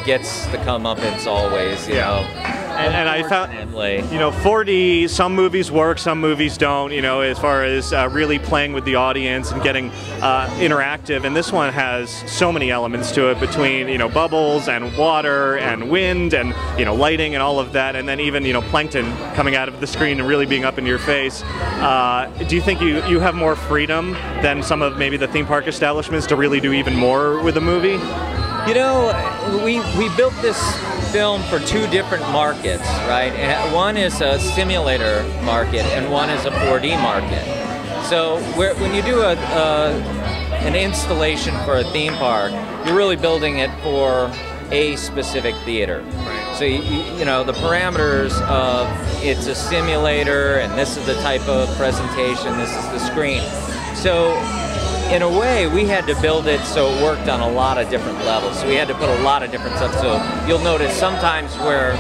gets the comeuppance always, And I found, 4D, some movies work, some movies don't, as far as really playing with the audience and getting interactive. And this one has so many elements to it, between, bubbles and water and wind and, lighting and all of that. And then even, plankton coming out of the screen and really being up in your face. Do you think you have more freedom than some of maybe the theme park establishments to really do even more with a movie? We built this film for two different markets, right? And one is a simulator market, and one is a 4D market. So when you do an installation for a theme park, you're really building it for a specific theater. Right. So the parameters of it's a simulator, and this is the type of presentation, this is the screen. So in a way, we had to build it so it worked on a lot of different levels. So we had to put a lot of different stuff. So you'll notice sometimes we're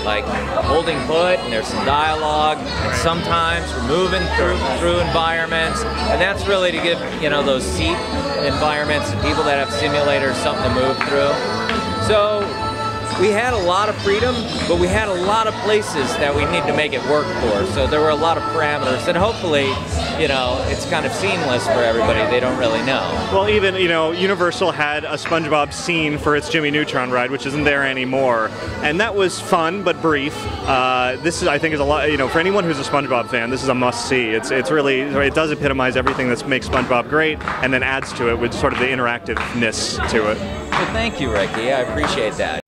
like holding put, and there's some dialogue, and sometimes we're moving through environments, and that's really to give those seat environments and people that have simulators something to move through. So we had a lot of freedom, but we had a lot of places that we need to make it work for. So there were a lot of parameters, and hopefully, it's kind of seamless for everybody. They don't really know. Well, even, Universal had a SpongeBob scene for its Jimmy Neutron ride, which isn't there anymore. And that was fun, but brief. This is, I think, is a lot, for anyone who's a SpongeBob fan, this is a must-see. It's really, it does epitomize everything that makes SpongeBob great, and then adds to it with sort of the interactiveness to it. Well, thank you, Ricky. I appreciate that.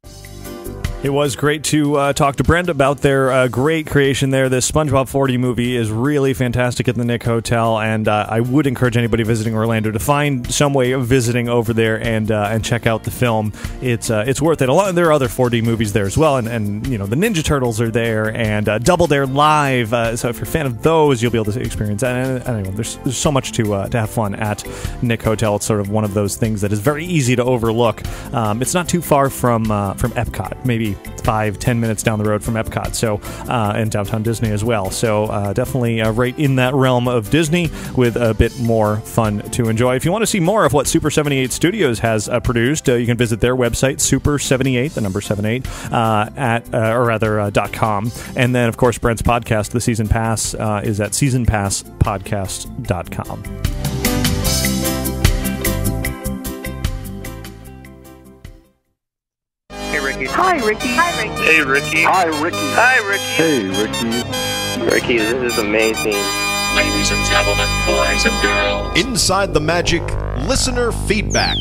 It was great to talk to Brent about their great creation there. This SpongeBob 4D movie is really fantastic at the Nick Hotel, and I would encourage anybody visiting Orlando to find some way of visiting over there and check out the film. It's worth it. There are other 4D movies there as well, and the Ninja Turtles are there, and Double Dare Live. So if you're a fan of those, you'll be able to experience that. And anyway, there's so much to have fun at Nick Hotel. It's sort of one of those things that is very easy to overlook. It's not too far from Epcot, maybe 5-10 minutes down the road from Epcot, so and downtown Disney as well. So definitely right in that realm of Disney with a bit more fun to enjoy. If you want to see more of what Super 78 Studios has produced, you can visit their website, Super78, the number 78, .com. And then, of course, Brent's podcast, The Season Pass, is at seasonpasspodcast.com. Hi, Ricky. Hi, Ricky. Hey, Ricky. Hi, Ricky. Hi, Ricky. Hey, Ricky. Ricky, this is amazing. Ladies and gentlemen, boys and girls. Inside the Magic, listener feedback.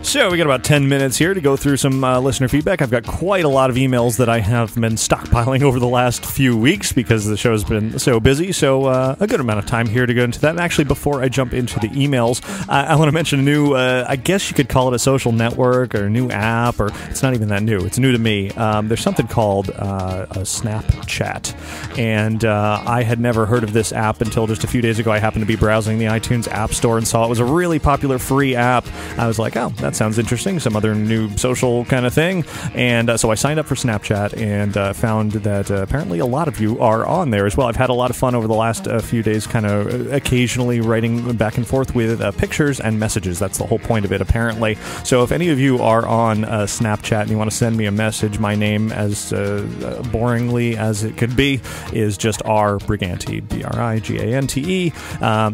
So we got about 10 minutes here to go through some listener feedback. I've got quite a lot of emails that I have been stockpiling over the last few weeks because the show's been so busy. So a good amount of time here to go into that. And actually, before I jump into the emails, I want to mention a new, I guess you could call it a social network or a new app, or it's not even that new. It's new to me. There's something called a Snapchat. And I had never heard of this app until just a few days ago. I happened to be browsing the iTunes App Store and saw it was a really popular free app. I was like, oh, that sounds interesting, some other new social kind of thing, and so I signed up for Snapchat and found that apparently a lot of you are on there as well. I've had a lot of fun over the last few days, kind of occasionally writing back and forth with pictures and messages. That's the whole point of it, apparently. So if any of you are on Snapchat and you want to send me a message, my name, as boringly as it could be, is just R Brigante, Brigante.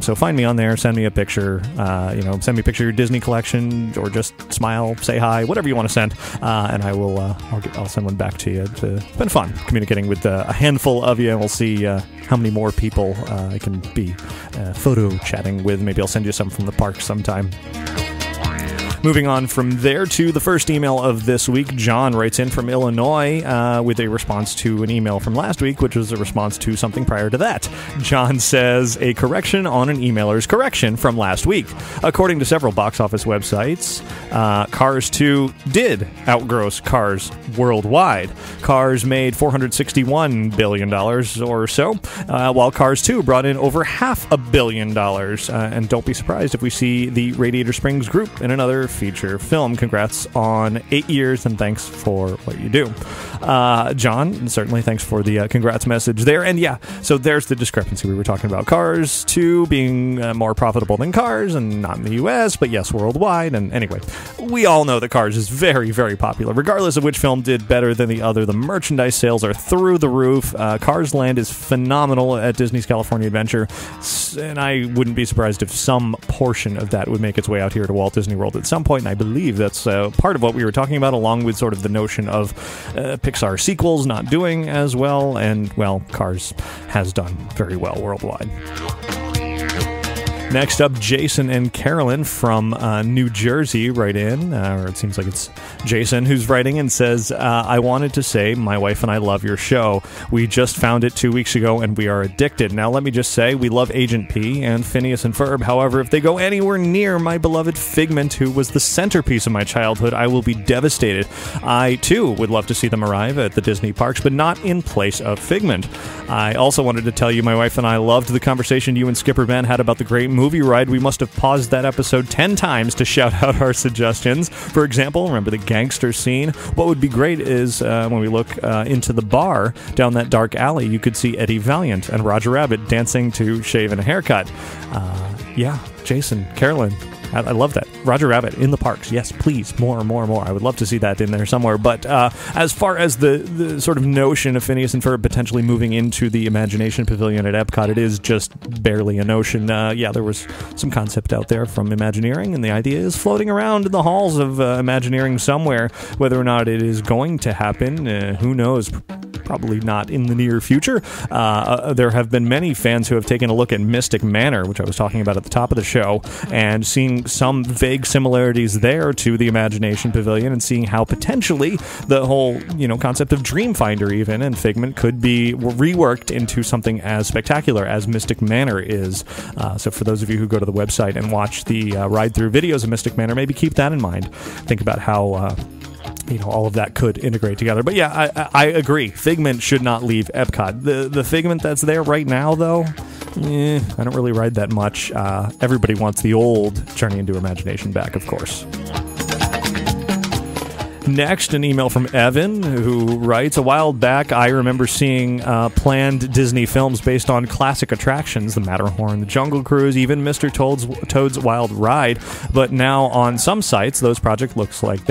So find me on there, send me a picture, send me a picture of your Disney collection, or just smile, say hi, whatever you want to send, and I will. I'll send one back to you. It's been fun communicating with a handful of you, and we'll see how many more people I can be photo chatting with. Maybe I'll send you some from the park sometime. Moving on from there to the first email of this week, John writes in from Illinois with a response to an email from last week, which was a response to something prior to that. John says, a correction on an emailer's correction from last week. According to several box office websites, Cars 2 did outgross Cars worldwide. Cars made $461 billion or so, while Cars 2 brought in over $500 million. And don't be surprised if we see the Radiator Springs group in another feature film. Congrats on 8 years, and thanks for what you do. John, certainly thanks for the congrats message there. And yeah, so there's the discrepancy we were talking about. Cars 2 being more profitable than Cars, and not in the US, but yes, worldwide. And anyway, we all know that Cars is very, very popular. Regardless of which film did better than the other, the merchandise sales are through the roof. Cars Land is phenomenal at Disney's California Adventure, and I wouldn't be surprised if some portion of that would make its way out here to Walt Disney World at some point, and I believe that's part of what we were talking about, along with sort of the notion of Pixar sequels not doing as well, and, well, Cars has done very well worldwide. Next up, Jason and Carolyn from New Jersey write in, or it seems like it's Jason who's writing, and says, I wanted to say my wife and I love your show. We just found it 2 weeks ago and we are addicted. Now let me just say, we love Agent P and Phineas and Ferb. However, if they go anywhere near my beloved Figment, who was the centerpiece of my childhood, I will be devastated. I, too, would love to see them arrive at the Disney parks, but not in place of Figment. I also wanted to tell you my wife and I loved the conversation you and Skipper Ben had about the great movie ride, we must have paused that episode 10 times to shout out our suggestions. For example, remember the gangster scene? What would be great is when we look into the bar down that dark alley, you could see Eddie Valiant and Roger Rabbit dancing to Shave and a Haircut. Yeah, Jason, Carolyn, I love that. Roger Rabbit in the parks. Yes, please. More. I would love to see that in there somewhere. But as far as the sort of notion of Phineas and Ferb potentially moving into the Imagination Pavilion at Epcot, it is just barely a notion. Yeah, there was some concept out there from Imagineering, and the idea is floating around in the halls of Imagineering somewhere. Whether or not it is going to happen, who knows? Probably not in the near future. There have been many fans who have taken a look at Mystic Manor, which I was talking about at the top of the show, and seeing some vague similarities there to the Imagination Pavilion, and seeing how potentially the whole, concept of Dreamfinder even and Figment could be reworked into something as spectacular as Mystic Manor is. So for those of you who go to the website and watch the ride-through videos of Mystic Manor, maybe keep that in mind. Think about how all of that could integrate together. But yeah, I agree. Figment should not leave Epcot. The Figment that's there right now, though, I don't really ride that much. Everybody wants the old Journey into Imagination back, of course. Next, an email from Evan, who writes, a while back, I remember seeing planned Disney films based on classic attractions, the Matterhorn, the Jungle Cruise, even Mr. Toad's Wild Ride. But now on some sites, those projects look like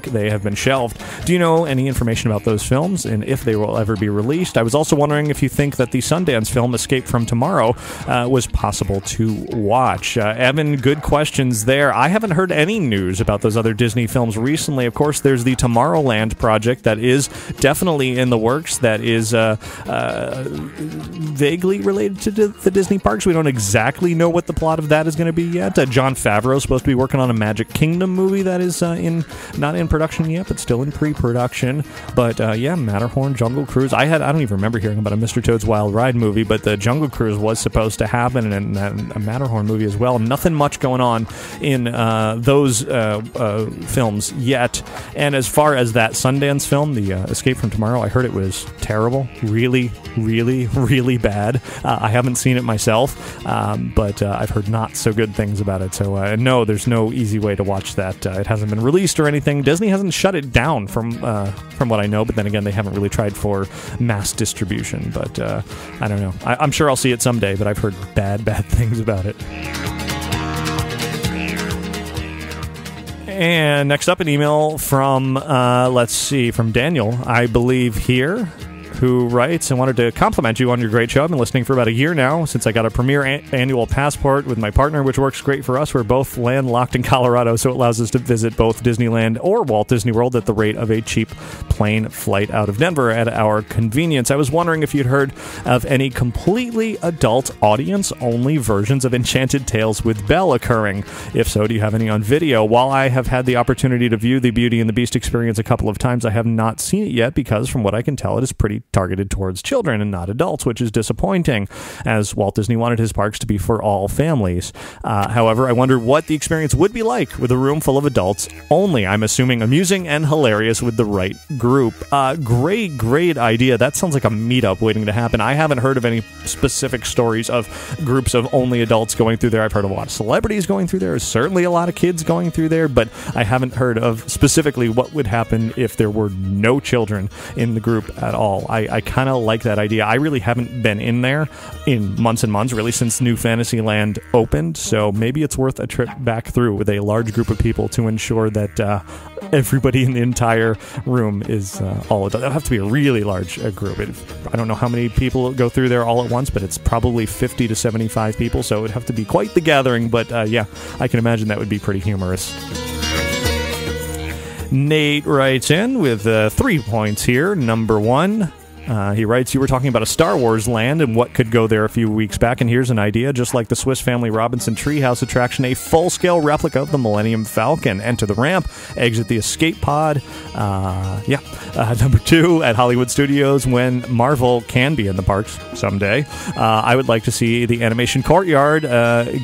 they have been shelved. Do you know any information about those films and if they will ever be released? I was also wondering if you think that the Sundance film Escape from Tomorrow was possible to watch. Evan, good questions there. I haven't heard any news about those other Disney films recently. Of course, there's the Tomorrowland project that is definitely in the works, that is vaguely related to the Disney parks. We don't exactly know what the plot of that is going to be yet. Jon Favreau is supposed to be working on a Magic Kingdom movie that is not in production yet, but still in pre-production. But yeah, Matterhorn, Jungle Cruise. I don't even remember hearing about a Mr. Toad's Wild Ride movie, but the Jungle Cruise was supposed to happen, and a Matterhorn movie as well. Nothing much going on in those films yet. And as far as that Sundance film, the Escape from Tomorrow, I heard it was terrible. Really, really, really bad. I haven't seen it myself, but I've heard not so good things about it. So no, there's no easy way to watch that. It hasn't been released or anything. Disney hasn't shut it down from what I know, but then again, they haven't really tried for mass distribution. But I don't know. I'm sure I'll see it someday, but I've heard bad things about it. And next up, an email from, from Daniel, I believe here, who writes, I wanted to compliment you on your great show. I've been listening for about a year now, since I got a premier annual passport with my partner, which works great for us. We're both landlocked in Colorado, so it allows us to visit both Disneyland or Walt Disney World at the rate of a cheap plane flight out of Denver at our convenience. I was wondering if you'd heard of any completely adult, audience-only versions of Enchanted Tales with Belle occurring. If so, do you have any on video? While I have had the opportunity to view the Beauty and the Beast experience a couple of times, I have not seen it yet because, from what I can tell, it is pretty targeted towards children and not adults, which is disappointing, as Walt Disney wanted his parks to be for all families. However, I wonder what the experience would be like with a room full of adults only. I'm assuming amusing and hilarious with the right group. Great idea. That sounds like a meetup waiting to happen. I haven't heard of any specific stories of groups of only adults going through there. I've heard of a lot of celebrities going through there. There's certainly a lot of kids going through there, but I haven't heard of specifically what would happen if there were no children in the group at all. I kind of like that idea. I really haven't been in there in months and months, really, since New Fantasyland opened, so maybe it's worth a trip back through with a large group of people to ensure that everybody in the entire room is all adult. It'll have to be a really large group. I don't know how many people go through there all at once, but it's probably 50 to 75 people, so it would have to be quite the gathering, but yeah, I can imagine that would be pretty humorous. Nate writes in with 3 points here. Number 1, he writes, you were talking about a Star Wars land and what could go there a few weeks back, and here's an idea. Just like the Swiss Family Robinson Treehouse attraction, a full-scale replica of the Millennium Falcon. Enter the ramp, exit the escape pod. Number 2, at Hollywood Studios, when Marvel can be in the parks someday, I would like to see the animation courtyard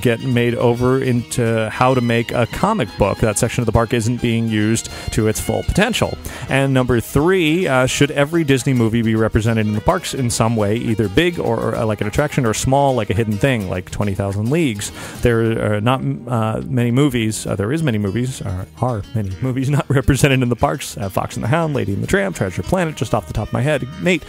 get made over into how to make a comic book. That section of the park isn't being used to its full potential. And number 3, should every Disney movie be represented represented in the parks in some way, either big or like an attraction, or small like a hidden thing, like 20,000 Leagues. There are not many movies. There is many movies. Are many movies not represented in the parks. Fox and the Hound, Lady and the Tramp, Treasure Planet, just off the top of my head. Nate,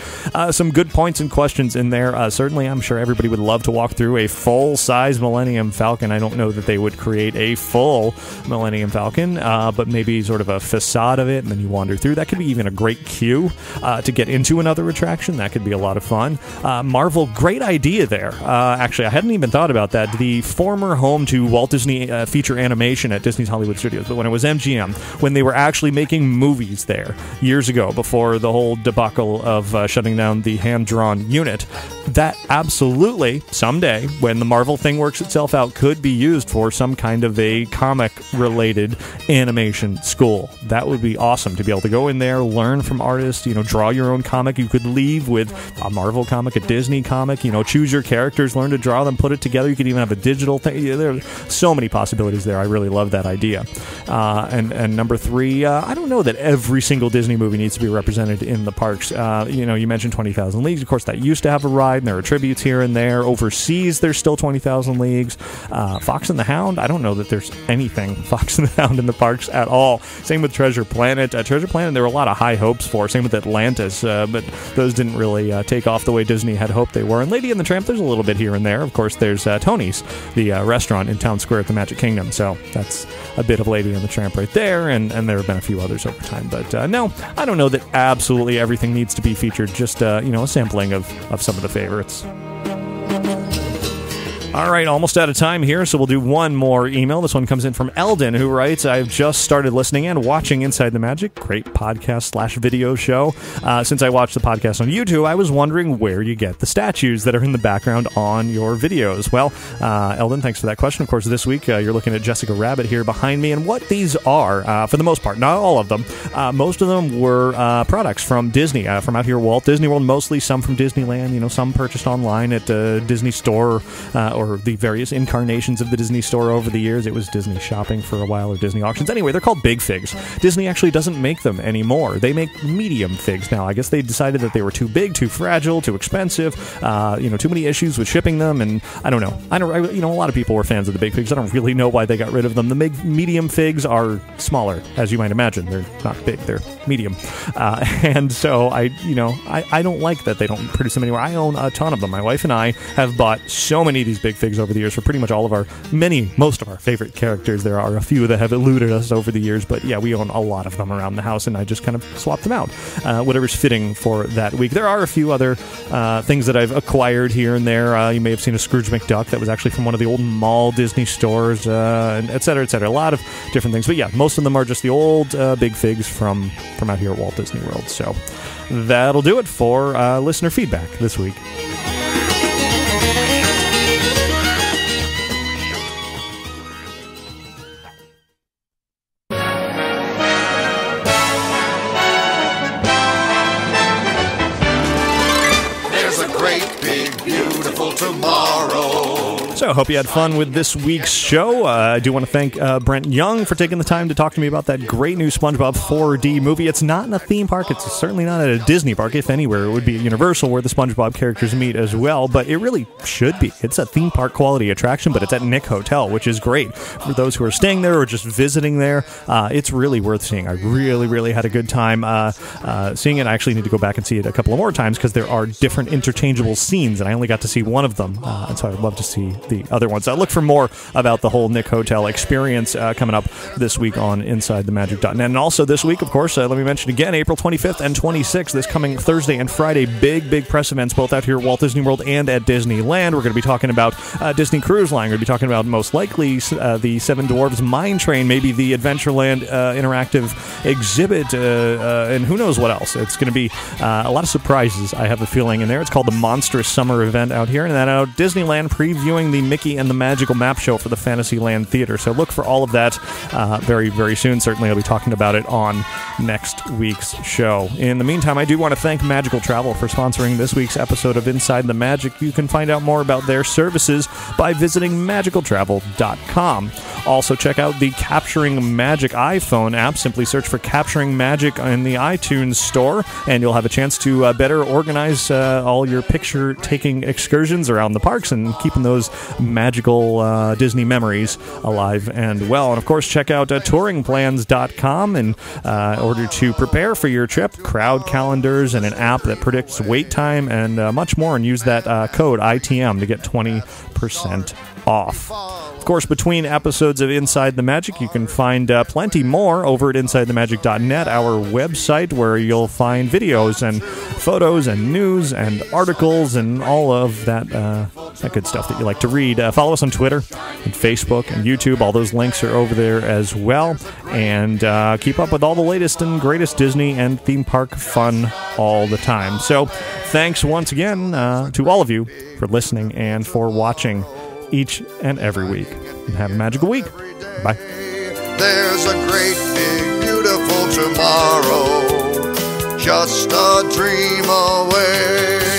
some good points and questions in there. Certainly, I'm sure everybody would love to walk through a full-size Millennium Falcon. I don't know that they would create a full Millennium Falcon, but maybe sort of a facade of it, and then you wander through. That could be even a great queue to get into another attraction. That could be a lot of fun. Marvel, great idea there. Actually, I hadn't even thought about that. The former home to Walt Disney feature animation at Disney's Hollywood Studios, but when it was MGM, when they were actually making movies there years ago, before the whole debacle of shutting down the hand-drawn unit, that absolutely, someday, when the Marvel thing works itself out, could be used for some kind of a comic-related animation school. That would be awesome to be able to go in there, learn from artists, draw your own comic. You could leave with a Marvel comic, a Disney comic, choose your characters, learn to draw them, put it together. You could even have a digital thing. There are so many possibilities there. I really love that idea. And number 3, I don't know that every single Disney movie needs to be represented in the parks. You mentioned 20,000 Leagues. Of course, that used to have a ride, and there are tributes here and there. Overseas, there's still 20,000 Leagues. Fox and the Hound, I don't know that there's anything Fox and the Hound in the parks at all. Same with Treasure Planet. Treasure Planet, there were a lot of high hopes for. Same with Atlantis, but those didn't really take off the way Disney had hoped they were. And Lady and the Tramp, there's a little bit here and there. Of course, there's Tony's, the restaurant in Town Square at the Magic Kingdom. So that's a bit of Lady and the Tramp right there, and there have been a few others over time. But no, I don't know that absolutely everything needs to be featured. Just a sampling of some of the favorites. All right, almost out of time here, so we'll do one more email. This one comes in from Eldon, who writes, I've just started listening and watching Inside the Magic. Great podcast/video show. Since I watched the podcast on YouTube, I was wondering where you get the statues that are in the background on your videos. Well, Eldon, thanks for that question. Of course, this week, you're looking at Jessica Rabbit here behind me, and what these are, for the most part, not all of them, most of them were products from Disney, from out here, Walt Disney World, mostly some from Disneyland, some purchased online at Disney Store, or the various incarnations of the Disney Store over the years. It was Disney Shopping for a while, or Disney Auctions. Anyway, they're called Big Figs. Disney actually doesn't make them anymore. They make medium figs now. I guess they decided that they were too big, too fragile, too expensive, too many issues with shipping them, and I don't know. A lot of people were fans of the Big Figs. I don't really know why they got rid of them. The medium figs are smaller, as you might imagine. They're not big, they're medium. And so I don't like that they don't produce them anymore. I own a ton of them. My wife and I have bought so many of these Big Figs over the years for pretty much most of our favorite characters. There are a few that have eluded us over the years, but yeah, we own a lot of them around the house, and I just kind of swap them out. Whatever's fitting for that week. There are a few other things that I've acquired here and there. You may have seen a Scrooge McDuck that was actually from one of the old mall Disney stores, and et cetera, et cetera. A lot of different things, but yeah, most of them are just the old Big Figs from out here at Walt Disney World. So that'll do it for listener feedback this week. So I hope you had fun with this week's show. I do want to thank Brent Young for taking the time to talk to me about that great new SpongeBob 4D movie. It's not in a theme park. It's certainly not at a Disney park. If anywhere, it would be at Universal, where the SpongeBob characters meet as well. But it really should be. It's a theme park quality attraction, but it's at Nick Hotel, which is great. For those who are staying there or just visiting there, it's really worth seeing. I really, really had a good time seeing it. I actually need to go back and see it a couple of more times, because there are different interchangeable scenes, and I only got to see one of them. And so I'd love to see the other ones. Look for more about the whole Nick Hotel experience coming up this week on InsideTheMagic.net. And also this week, of course, let me mention again, April 25th and 26th, this coming Thursday and Friday, big press events, both out here at Walt Disney World and at Disneyland. We're going to be talking about Disney Cruise Line. We're going to be talking about, most likely, the Seven Dwarfs Mine Train, maybe the Adventureland interactive exhibit, and who knows what else. It's going to be a lot of surprises, I have a feeling, in there. It's called the Monstrous Summer Event out here. And then out at Disneyland, previewing the Mickey and the Magical Map Show for the Fantasyland Theater. So look for all of that very, very soon. Certainly I'll be talking about it on next week's show. In the meantime, I do want to thank Magical Travel for sponsoring this week's episode of Inside the Magic. You can find out more about their services by visiting magicaltravel.com. Also, check out the Capturing Magic iPhone app. Simply search for Capturing Magic in the iTunes store, and you'll have a chance to better organize all your picture-taking excursions around the parks and keeping those magical Disney memories alive and well. And, of course, check out touringplans.com in order to prepare for your trip, crowd calendars, and an app that predicts wait time and much more. And use that code ITM to get 20% off. Of course, between episodes of Inside the Magic, you can find plenty more over at InsideTheMagic.net, our website, where you'll find videos and photos and news and articles and all of that good stuff that you like to read. Follow us on Twitter and Facebook and YouTube. All those links are over there as well. And keep up with all the latest and greatest Disney and theme park fun all the time. So thanks once again to all of you for listening and for watching each and every week. And have a magical week. Bye. There's a great big beautiful tomorrow, just a dream away.